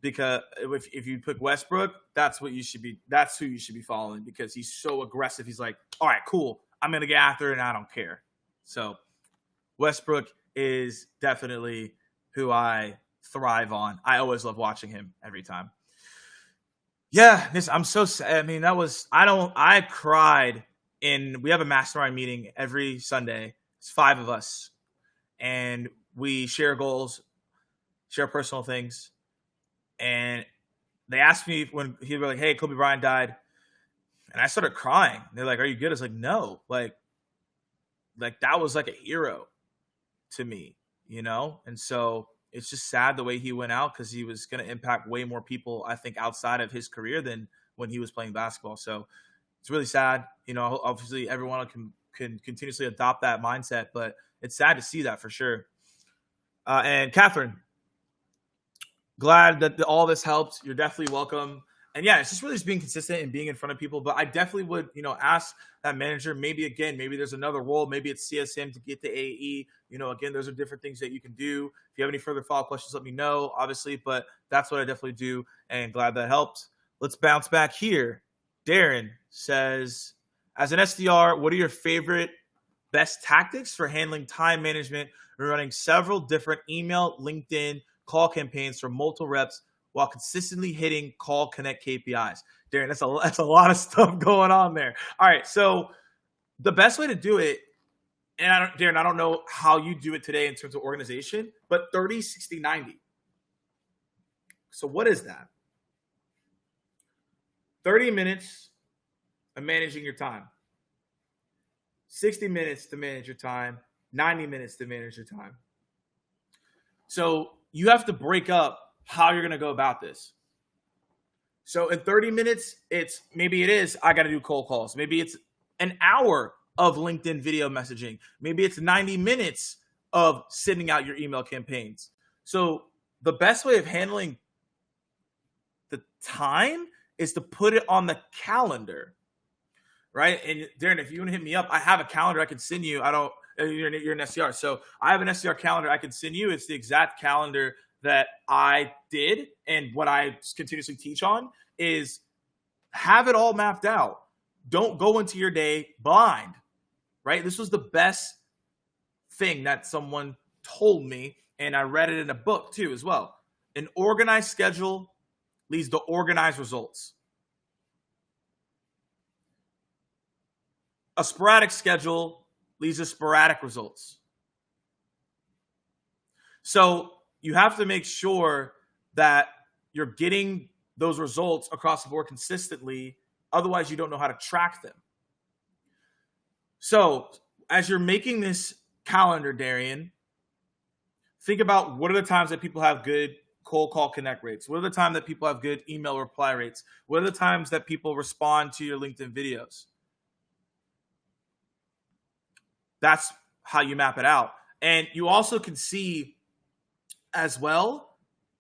because if you pick Westbrook, that's who you should be following, because he's so aggressive. He's like, all right, cool, I'm going to get after it and I don't care. So Westbrook is definitely who I thrive on. I always love watching him every time. Yeah, I'm so sad. I mean, I cried we have a mastermind meeting every Sunday. It's 5 of us. And we share goals, share personal things. And they asked me when he was like, hey, Kobe Bryant died. And I started crying. They're like, are you good? I was like, no. Like that was like a hero to me, you know? And so it's just sad the way he went out, because he was going to impact way more people, I think, outside of his career than when he was playing basketball. So it's really sad. You know, obviously everyone can continuously adopt that mindset, but it's sad to see that for sure. And Catherine, glad that all this helped. You're definitely welcome. And yeah, it's just really just being consistent and being in front of people. But I definitely would, ask that manager, maybe there's another role. Maybe it's CSM to get the AE. Again, those are different things that you can do. If you have any further follow-up questions, let me know, obviously. But that's what I definitely do, and glad that helped. Let's bounce back here. Darren says, as an SDR, what are your favorite best tactics for handling time management and running several different email, LinkedIn, call campaigns for multiple reps while consistently hitting call connect KPIs? Darren, that's a lot of stuff going on there. All right, so the best way to do it, and Darren, I don't know how you do it today in terms of organization, but 30, 60, 90. So what is that? 30 minutes of managing your time. 60 minutes to manage your time. 90 minutes to manage your time. So you have to break up how you're going to go about this. So in 30 minutes, I got to do cold calls. Maybe it's an hour of LinkedIn video messaging. Maybe it's 90 minutes of sending out your email campaigns. So the best way of handling the time is to put it on the calendar, right? And Darren, if you want to hit me up, I have a calendar I can send you. You're an SDR. So I have an SDR calendar I can send you. It's the exact calendar that I did. And what I continuously teach on is have it all mapped out. Don't go into your day blind, right? This was the best thing that someone told me, and I read it in a book too as well. An organized schedule leads to organized results. A sporadic schedule leads to sporadic results. So you have to make sure that you're getting those results across the board consistently. Otherwise, you don't know how to track them. So as you're making this calendar, Darian, think about what are the times that people have good cold call connect rates? What are the times that people have good email reply rates? What are the times that people respond to your LinkedIn videos? That's how you map it out. And you also can see as well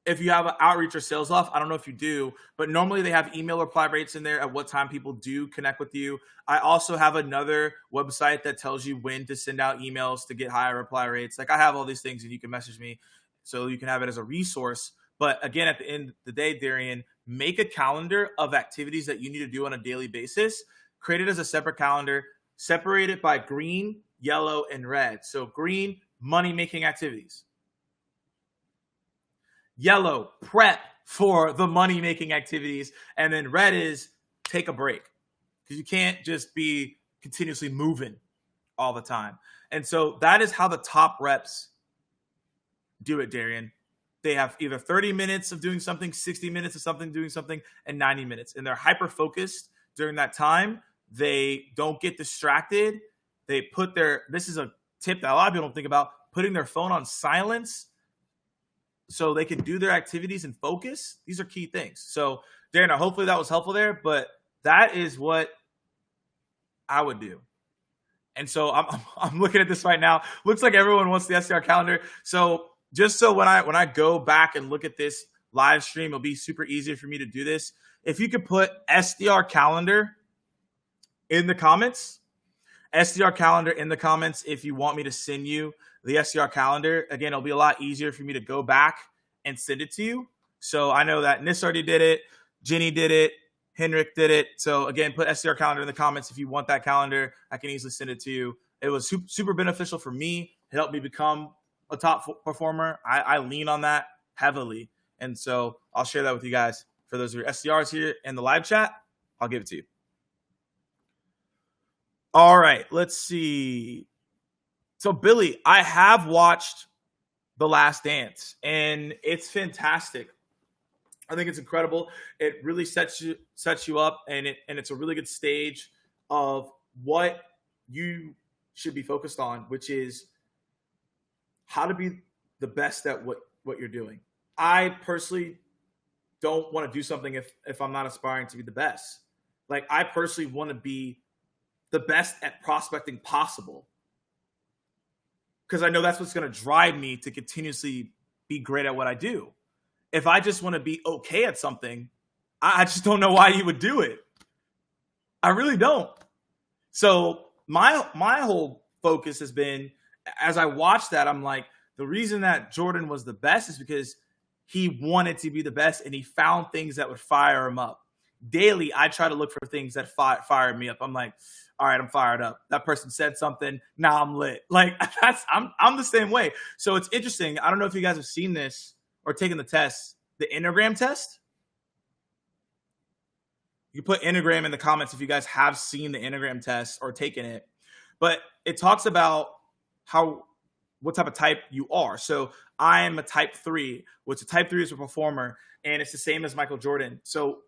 if you have an outreach or sales off. I don't know if you do, but normally they have email reply rates in there at what time people do connect with you. I also have another website that tells you when to send out emails to get higher reply rates. Like I have all these things and you can message me so you can have it as a resource. But again, at the end of the day, Darian, make a calendar of activities that you need to do on a daily basis. Create it as a separate calendar, separate it by green, yellow, and red. So green, money-making activities. Yellow, prep for the money-making activities. And then red is take a break because you can't just be continuously moving all the time. And so that is how the top reps do it, Darian. They have either 30 minutes of doing something, 60 minutes of something, doing something, and 90 minutes. And they're hyper-focused during that time. They don't get distracted. They put this is a tip that a lot of people don't think about, putting their phone on silence so they can do their activities and focus. These are key things. So, Darren, hopefully that was helpful there, but that is what I would do. And so I'm looking at this right now. Looks like everyone wants the SDR calendar. So just so when I go back and look at this live stream, it'll be super easy for me to do this. If you could put SDR calendar in the comments, SDR calendar in the comments if you want me to send you the SDR calendar. Again, it'll be a lot easier for me to go back and send it to you. So I know that Nis already did it. Jenny did it. Henrik did it. So again, put SDR calendar in the comments if you want that calendar. I can easily send it to you. It was super beneficial for me. It helped me become a top performer. I lean on that heavily. And so I'll share that with you guys. For those of your SDRs here in the live chat, I'll give it to you. All right, let's see. So, Billy, I have watched The Last Dance, and it's fantastic. I think it's incredible. It really sets you up, and it's a really good stage of what you should be focused on, which is how to be the best at what you're doing. I personally don't want to do something if I'm not aspiring to be the best. Like, I personally want to be the best at prospecting possible, because I know that's what's going to drive me to continuously be great at what I do. If I just want to be okay at something, I just don't know why you would do it. I really don't. So my whole focus has been, as I watched that, I'm like, the reason that Jordan was the best is because he wanted to be the best and he found things that would fire him up. Daily, I try to look for things that fire me up. I'm like, all right, I'm fired up. That person said something. Now I'm lit. Like, I'm the same way. So it's interesting. I don't know if you guys have seen this or taken the test, the Enneagram test. You put Enneagram in the comments if you guys have seen the Enneagram test or taken it. But it talks about what type of type you are. So I am a type 3, which a type 3 is a performer, and it's the same as Michael Jordan. So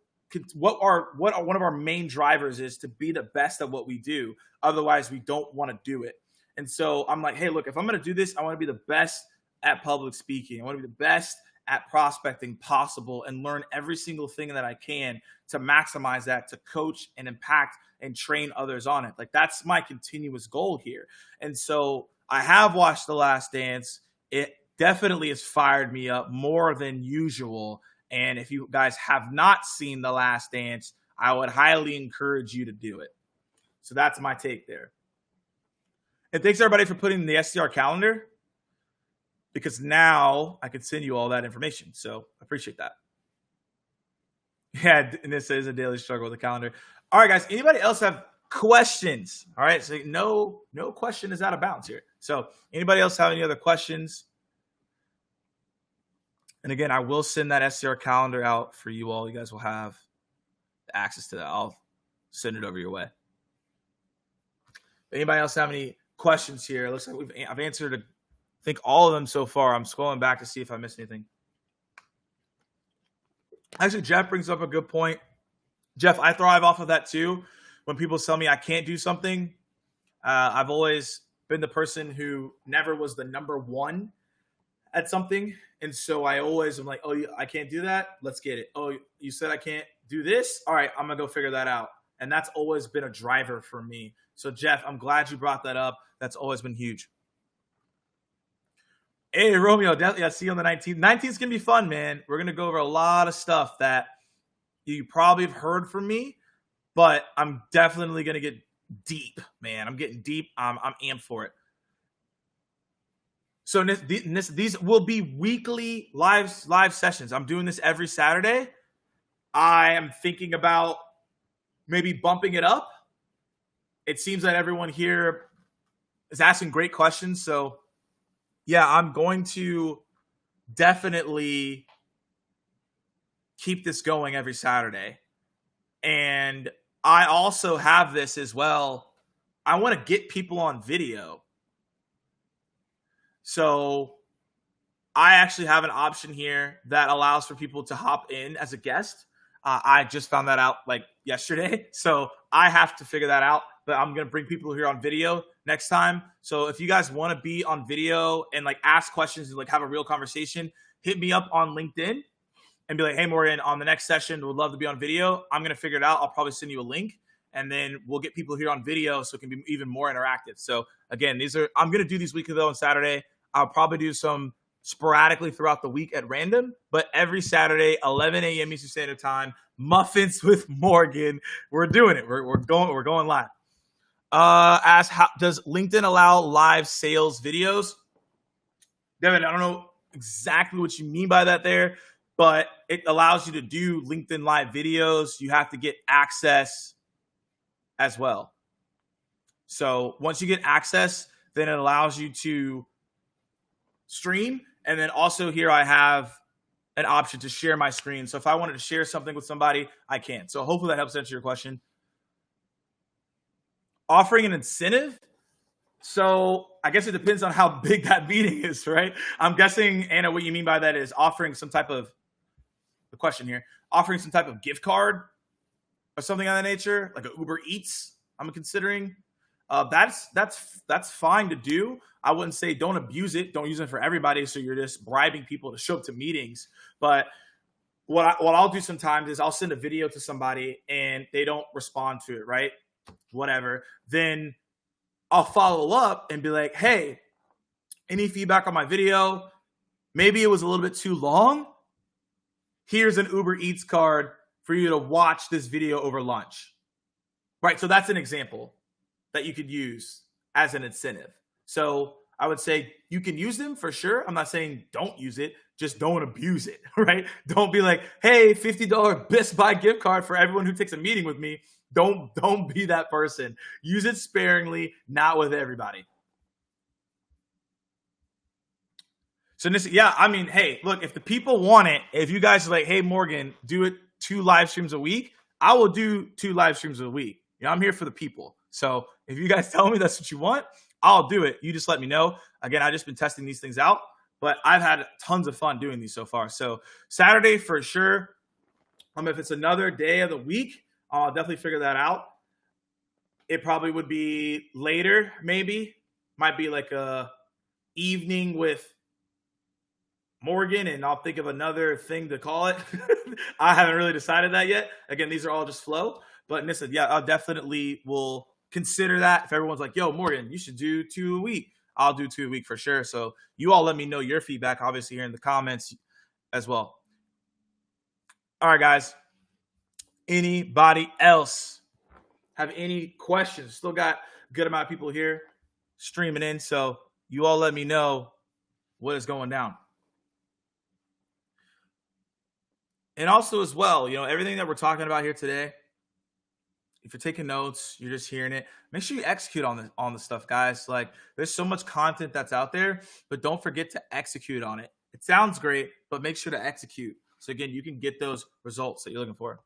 what one of our main drivers is to be the best at what we do. Otherwise, we don't want to do it. And so I'm like, hey, look, if I'm going to do this, I want to be the best at public speaking. I want to be the best at prospecting possible and learn every single thing that I can to maximize that, to coach and impact and train others on it. Like, that's my continuous goal here. And so I have watched The Last Dance. It definitely has fired me up more than usual. And if you guys have not seen The Last Dance, I would highly encourage you to do it. So that's my take there. And thanks everybody for putting the SDR calendar, because now I can send you all that information. So I appreciate that. Yeah, and this is a daily struggle with the calendar. All right, guys. Anybody else have questions? All right. So no question is out of bounds here. So anybody else have any other questions? And again, I will send that SDR calendar out for you all. You guys will have access to that. I'll send it over your way. Anybody else have any questions here? It looks like I've answered, I think, all of them so far. I'm scrolling back to see if I missed anything. Actually, Jeff brings up a good point. Jeff, I thrive off of that too. When people tell me I can't do something, I've always been the person who never was the number one at something. And so I always am like, oh, I can't do that. Let's get it. Oh, you said I can't do this. All right, I'm going to go figure that out. And that's always been a driver for me. So, Jeff, I'm glad you brought that up. That's always been huge. Hey, Romeo, yeah, see you on the 19th. 19th is going to be fun, man. We're going to go over a lot of stuff that you probably have heard from me, but I'm definitely going to get deep, man. I'm getting deep. I'm amped for it. So these will be weekly live sessions. I'm doing this every Saturday. I am thinking about maybe bumping it up. It seems that everyone here is asking great questions. So, yeah, I'm going to definitely keep this going every Saturday. And I also have this as well. I want to get people on video. So I actually have an option here that allows for people to hop in as a guest. I just found that out like yesterday. So I have to figure that out. But I'm going to bring people here on video next time. So if you guys want to be on video and like ask questions and like have a real conversation, hit me up on LinkedIn and be like, hey, Morgan, on the next session, would love to be on video. I'm going to figure it out. I'll probably send you a link and then we'll get people here on video so it can be even more interactive. So again, I'm going to do these weekly though on Saturday. I'll probably do some sporadically throughout the week at random, but every Saturday, 11 a.m. Eastern Standard Time, Muffins with Morgan. We're doing it. We're going live. Does LinkedIn allow live sales videos? Devin, I don't know exactly what you mean by that there, but it allows you to do LinkedIn live videos. You have to get access as well. So once you get access, then it allows you to stream. And then also here I have an option to share my screen. So if I wanted to share something with somebody, I can. So hopefully that helps answer your question. Offering an incentive. So I guess it depends on how big that meeting is, right? I'm guessing, Anna, what you mean by that is offering some type of, the question here, offering some type of gift card or something of that nature, like an Uber Eats, I'm considering. That's fine to do. I wouldn't say don't abuse it. Don't use it for everybody. So you're just bribing people to show up to meetings. But what I'll do sometimes is I'll send a video to somebody and they don't respond to it, right? Whatever. Then I'll follow up and be like, hey, any feedback on my video? Maybe it was a little bit too long. Here's an Uber Eats card for you to watch this video over lunch. Right. So that's an example that you could use as an incentive. So I would say you can use them for sure. I'm not saying don't use it, just don't abuse it, right? Don't be like, hey, $50 Best Buy gift card for everyone who takes a meeting with me. Don't be that person. Use it sparingly, not with everybody. So this, yeah, I mean, hey, look, if the people want it, if you guys are like, hey, Morgan, do it 2 live streams a week, I will do 2 live streams a week. You know, I'm here for the people. So if you guys tell me that's what you want, I'll do it. You just let me know. Again, I've just been testing these things out, but I've had tons of fun doing these so far. So Saturday for sure. If it's another day of the week, I'll definitely figure that out. It probably would be later, maybe. Might be like a evening with Morgan, and I'll think of another thing to call it. I haven't really decided that yet. Again, these are all just flow. But listen, yeah, I'll definitely will consider that. If everyone's like, yo, Morgan, you should do 2 a week, I'll do 2 a week for sure. So you all let me know your feedback, obviously, here in the comments as well. All right, guys. Anybody else have any questions? Still got a good amount of people here streaming in. So you all let me know what is going down. And also as well, you know, everything that we're talking about here today, if you're taking notes, you're just hearing it, make sure you execute on the stuff, guys. Like, there's so much content that's out there, but don't forget to execute on it. It sounds great, but make sure to execute. So again, you can get those results that you're looking for.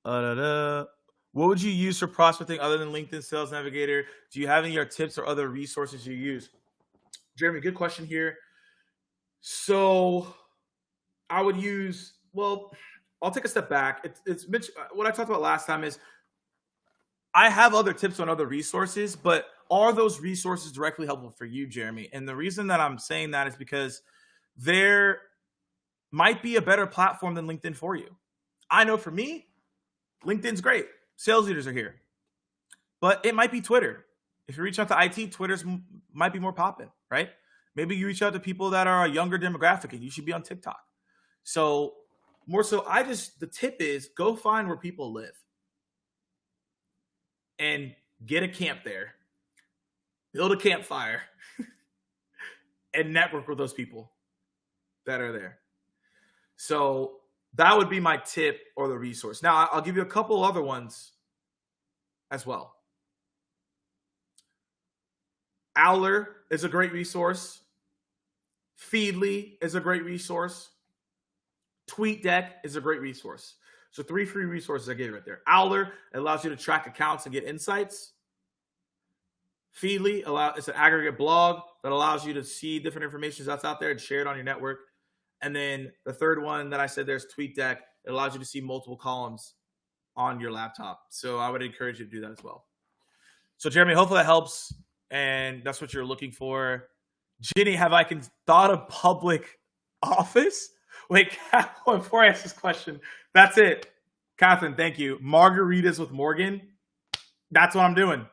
What would you use for prospecting other than LinkedIn Sales Navigator? Do you have any tips or other resources you use? Jeremy, good question here. So I would use, well, I'll take a step back. It's what I talked about last time is I have other tips on other resources, but are those resources directly helpful for you, Jeremy? And the reason that I'm saying that is because there might be a better platform than LinkedIn for you. I know for me, LinkedIn's great. Sales leaders are here. But it might be Twitter. If you reach out to IT, Twitter's might be more popping, right? Maybe you reach out to people that are a younger demographic and you should be on TikTok. So more so, the tip is go find where people live and get a camp there, build a campfire, and network with those people that are there. So that would be my tip or the resource. Now, I'll give you a couple other ones as well. Owler is a great resource. Feedly is a great resource. TweetDeck is a great resource. So 3 free resources I gave you right there. Owler allows you to track accounts and get insights. Feedly it's an aggregate blog that allows you to see different information that's out there and share it on your network. And then the third one that I said there's TweetDeck. It allows you to see multiple columns on your laptop. So I would encourage you to do that as well. So Jeremy, hopefully that helps. And that's what you're looking for. Ginny, have I thought of public office? Wait, before I ask this question, that's it. Catherine, thank you. Margaritas with Morgan. That's what I'm doing.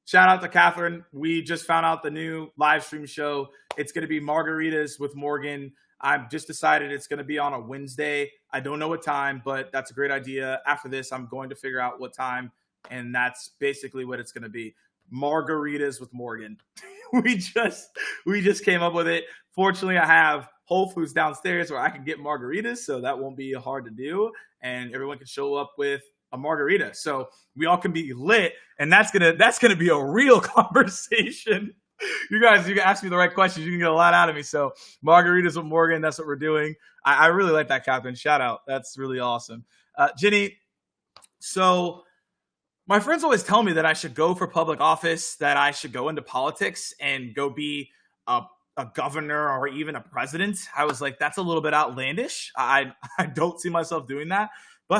Shout out to Catherine. We just found out the new live stream show. It's going to be Margaritas with Morgan. I've just decided it's going to be on a Wednesday. I don't know what time, but that's a great idea. After this, I'm going to figure out what time, and that's basically what it's going to be. Margaritas with Morgan. we just came up with it. Fortunately, I have Whole Foods downstairs where I can get margaritas, so that won't be hard to do, and everyone can show up with a margarita. So we all can be lit, and that's gonna be a real conversation. You can ask me the right questions. You can get a lot out of me. So Margaritas with Morgan, that's what we're doing. I really like that, Catherine. Shout out. That's really awesome. Ginny, so my friends always tell me that I should go for public office, that I should go into politics and go be a governor or even a president. I was like, that's a little bit outlandish. I don't see myself doing that. But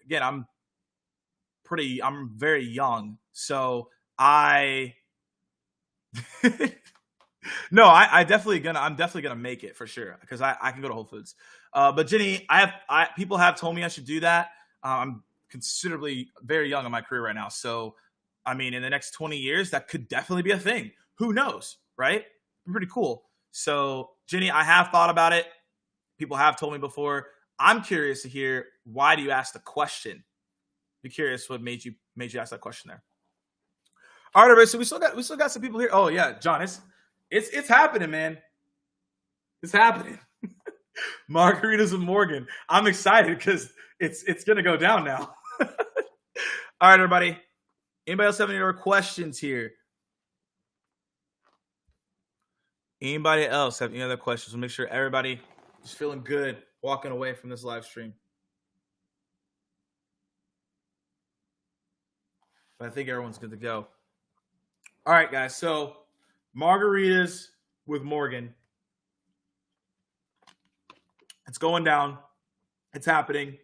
again, I'm very young. So I'm definitely gonna make it for sure because I can go to Whole Foods. But Ginny, people have told me I should do that. I'm considerably very young in my career right now. So, in the next 20 years, that could definitely be a thing. Who knows, right? Pretty cool. So, Ginny, I have thought about it. People have told me before. I'm curious to hear, why do you ask the question? Be curious what made you ask that question there. All right, everybody. So we still got some people here. Oh yeah, John, it's happening, man. It's happening. Margaritas with Morgan. I'm excited because it's gonna go down now. All right, everybody. Anybody else have any other questions here? Anybody else have any other questions? We'll make sure everybody is feeling good walking away from this live stream. But I think everyone's good to go. All right, guys. So Margaritas with Morgan. It's going down. It's happening.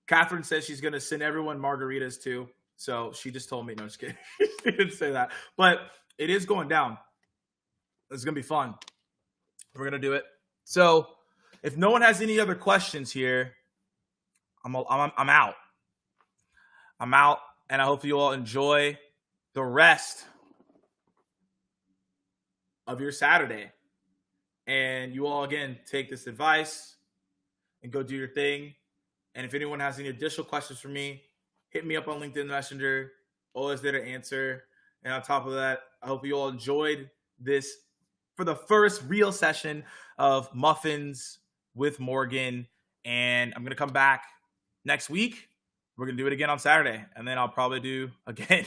Catherine says she's going to send everyone margaritas too. So she just told me. No, just kidding. She didn't say that. But it is going down. It's going to be fun. We're going to do it. So if no one has any other questions here, I'm out. I'm out. And I hope you all enjoy the rest of your Saturday. And you all, again, take this advice and go do your thing. And if anyone has any additional questions for me, hit me up on LinkedIn Messenger. Always there to answer. And on top of that, I hope you all enjoyed this for the first real session of Muffins with Morgan. And I'm going to come back next week. We're going to do it again on Saturday. And then I'll probably do, again,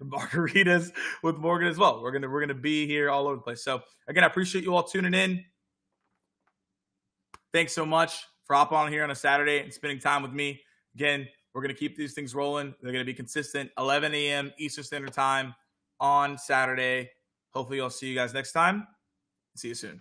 the margaritas with Morgan as well. We're going to be here all over the place. So, again, I appreciate you all tuning in. Thanks so much for hopping on here on a Saturday and spending time with me. Again, we're going to keep these things rolling. They're going to be consistent, 11 a.m. Eastern Standard Time on Saturday. Hopefully I'll see you guys next time. See you soon.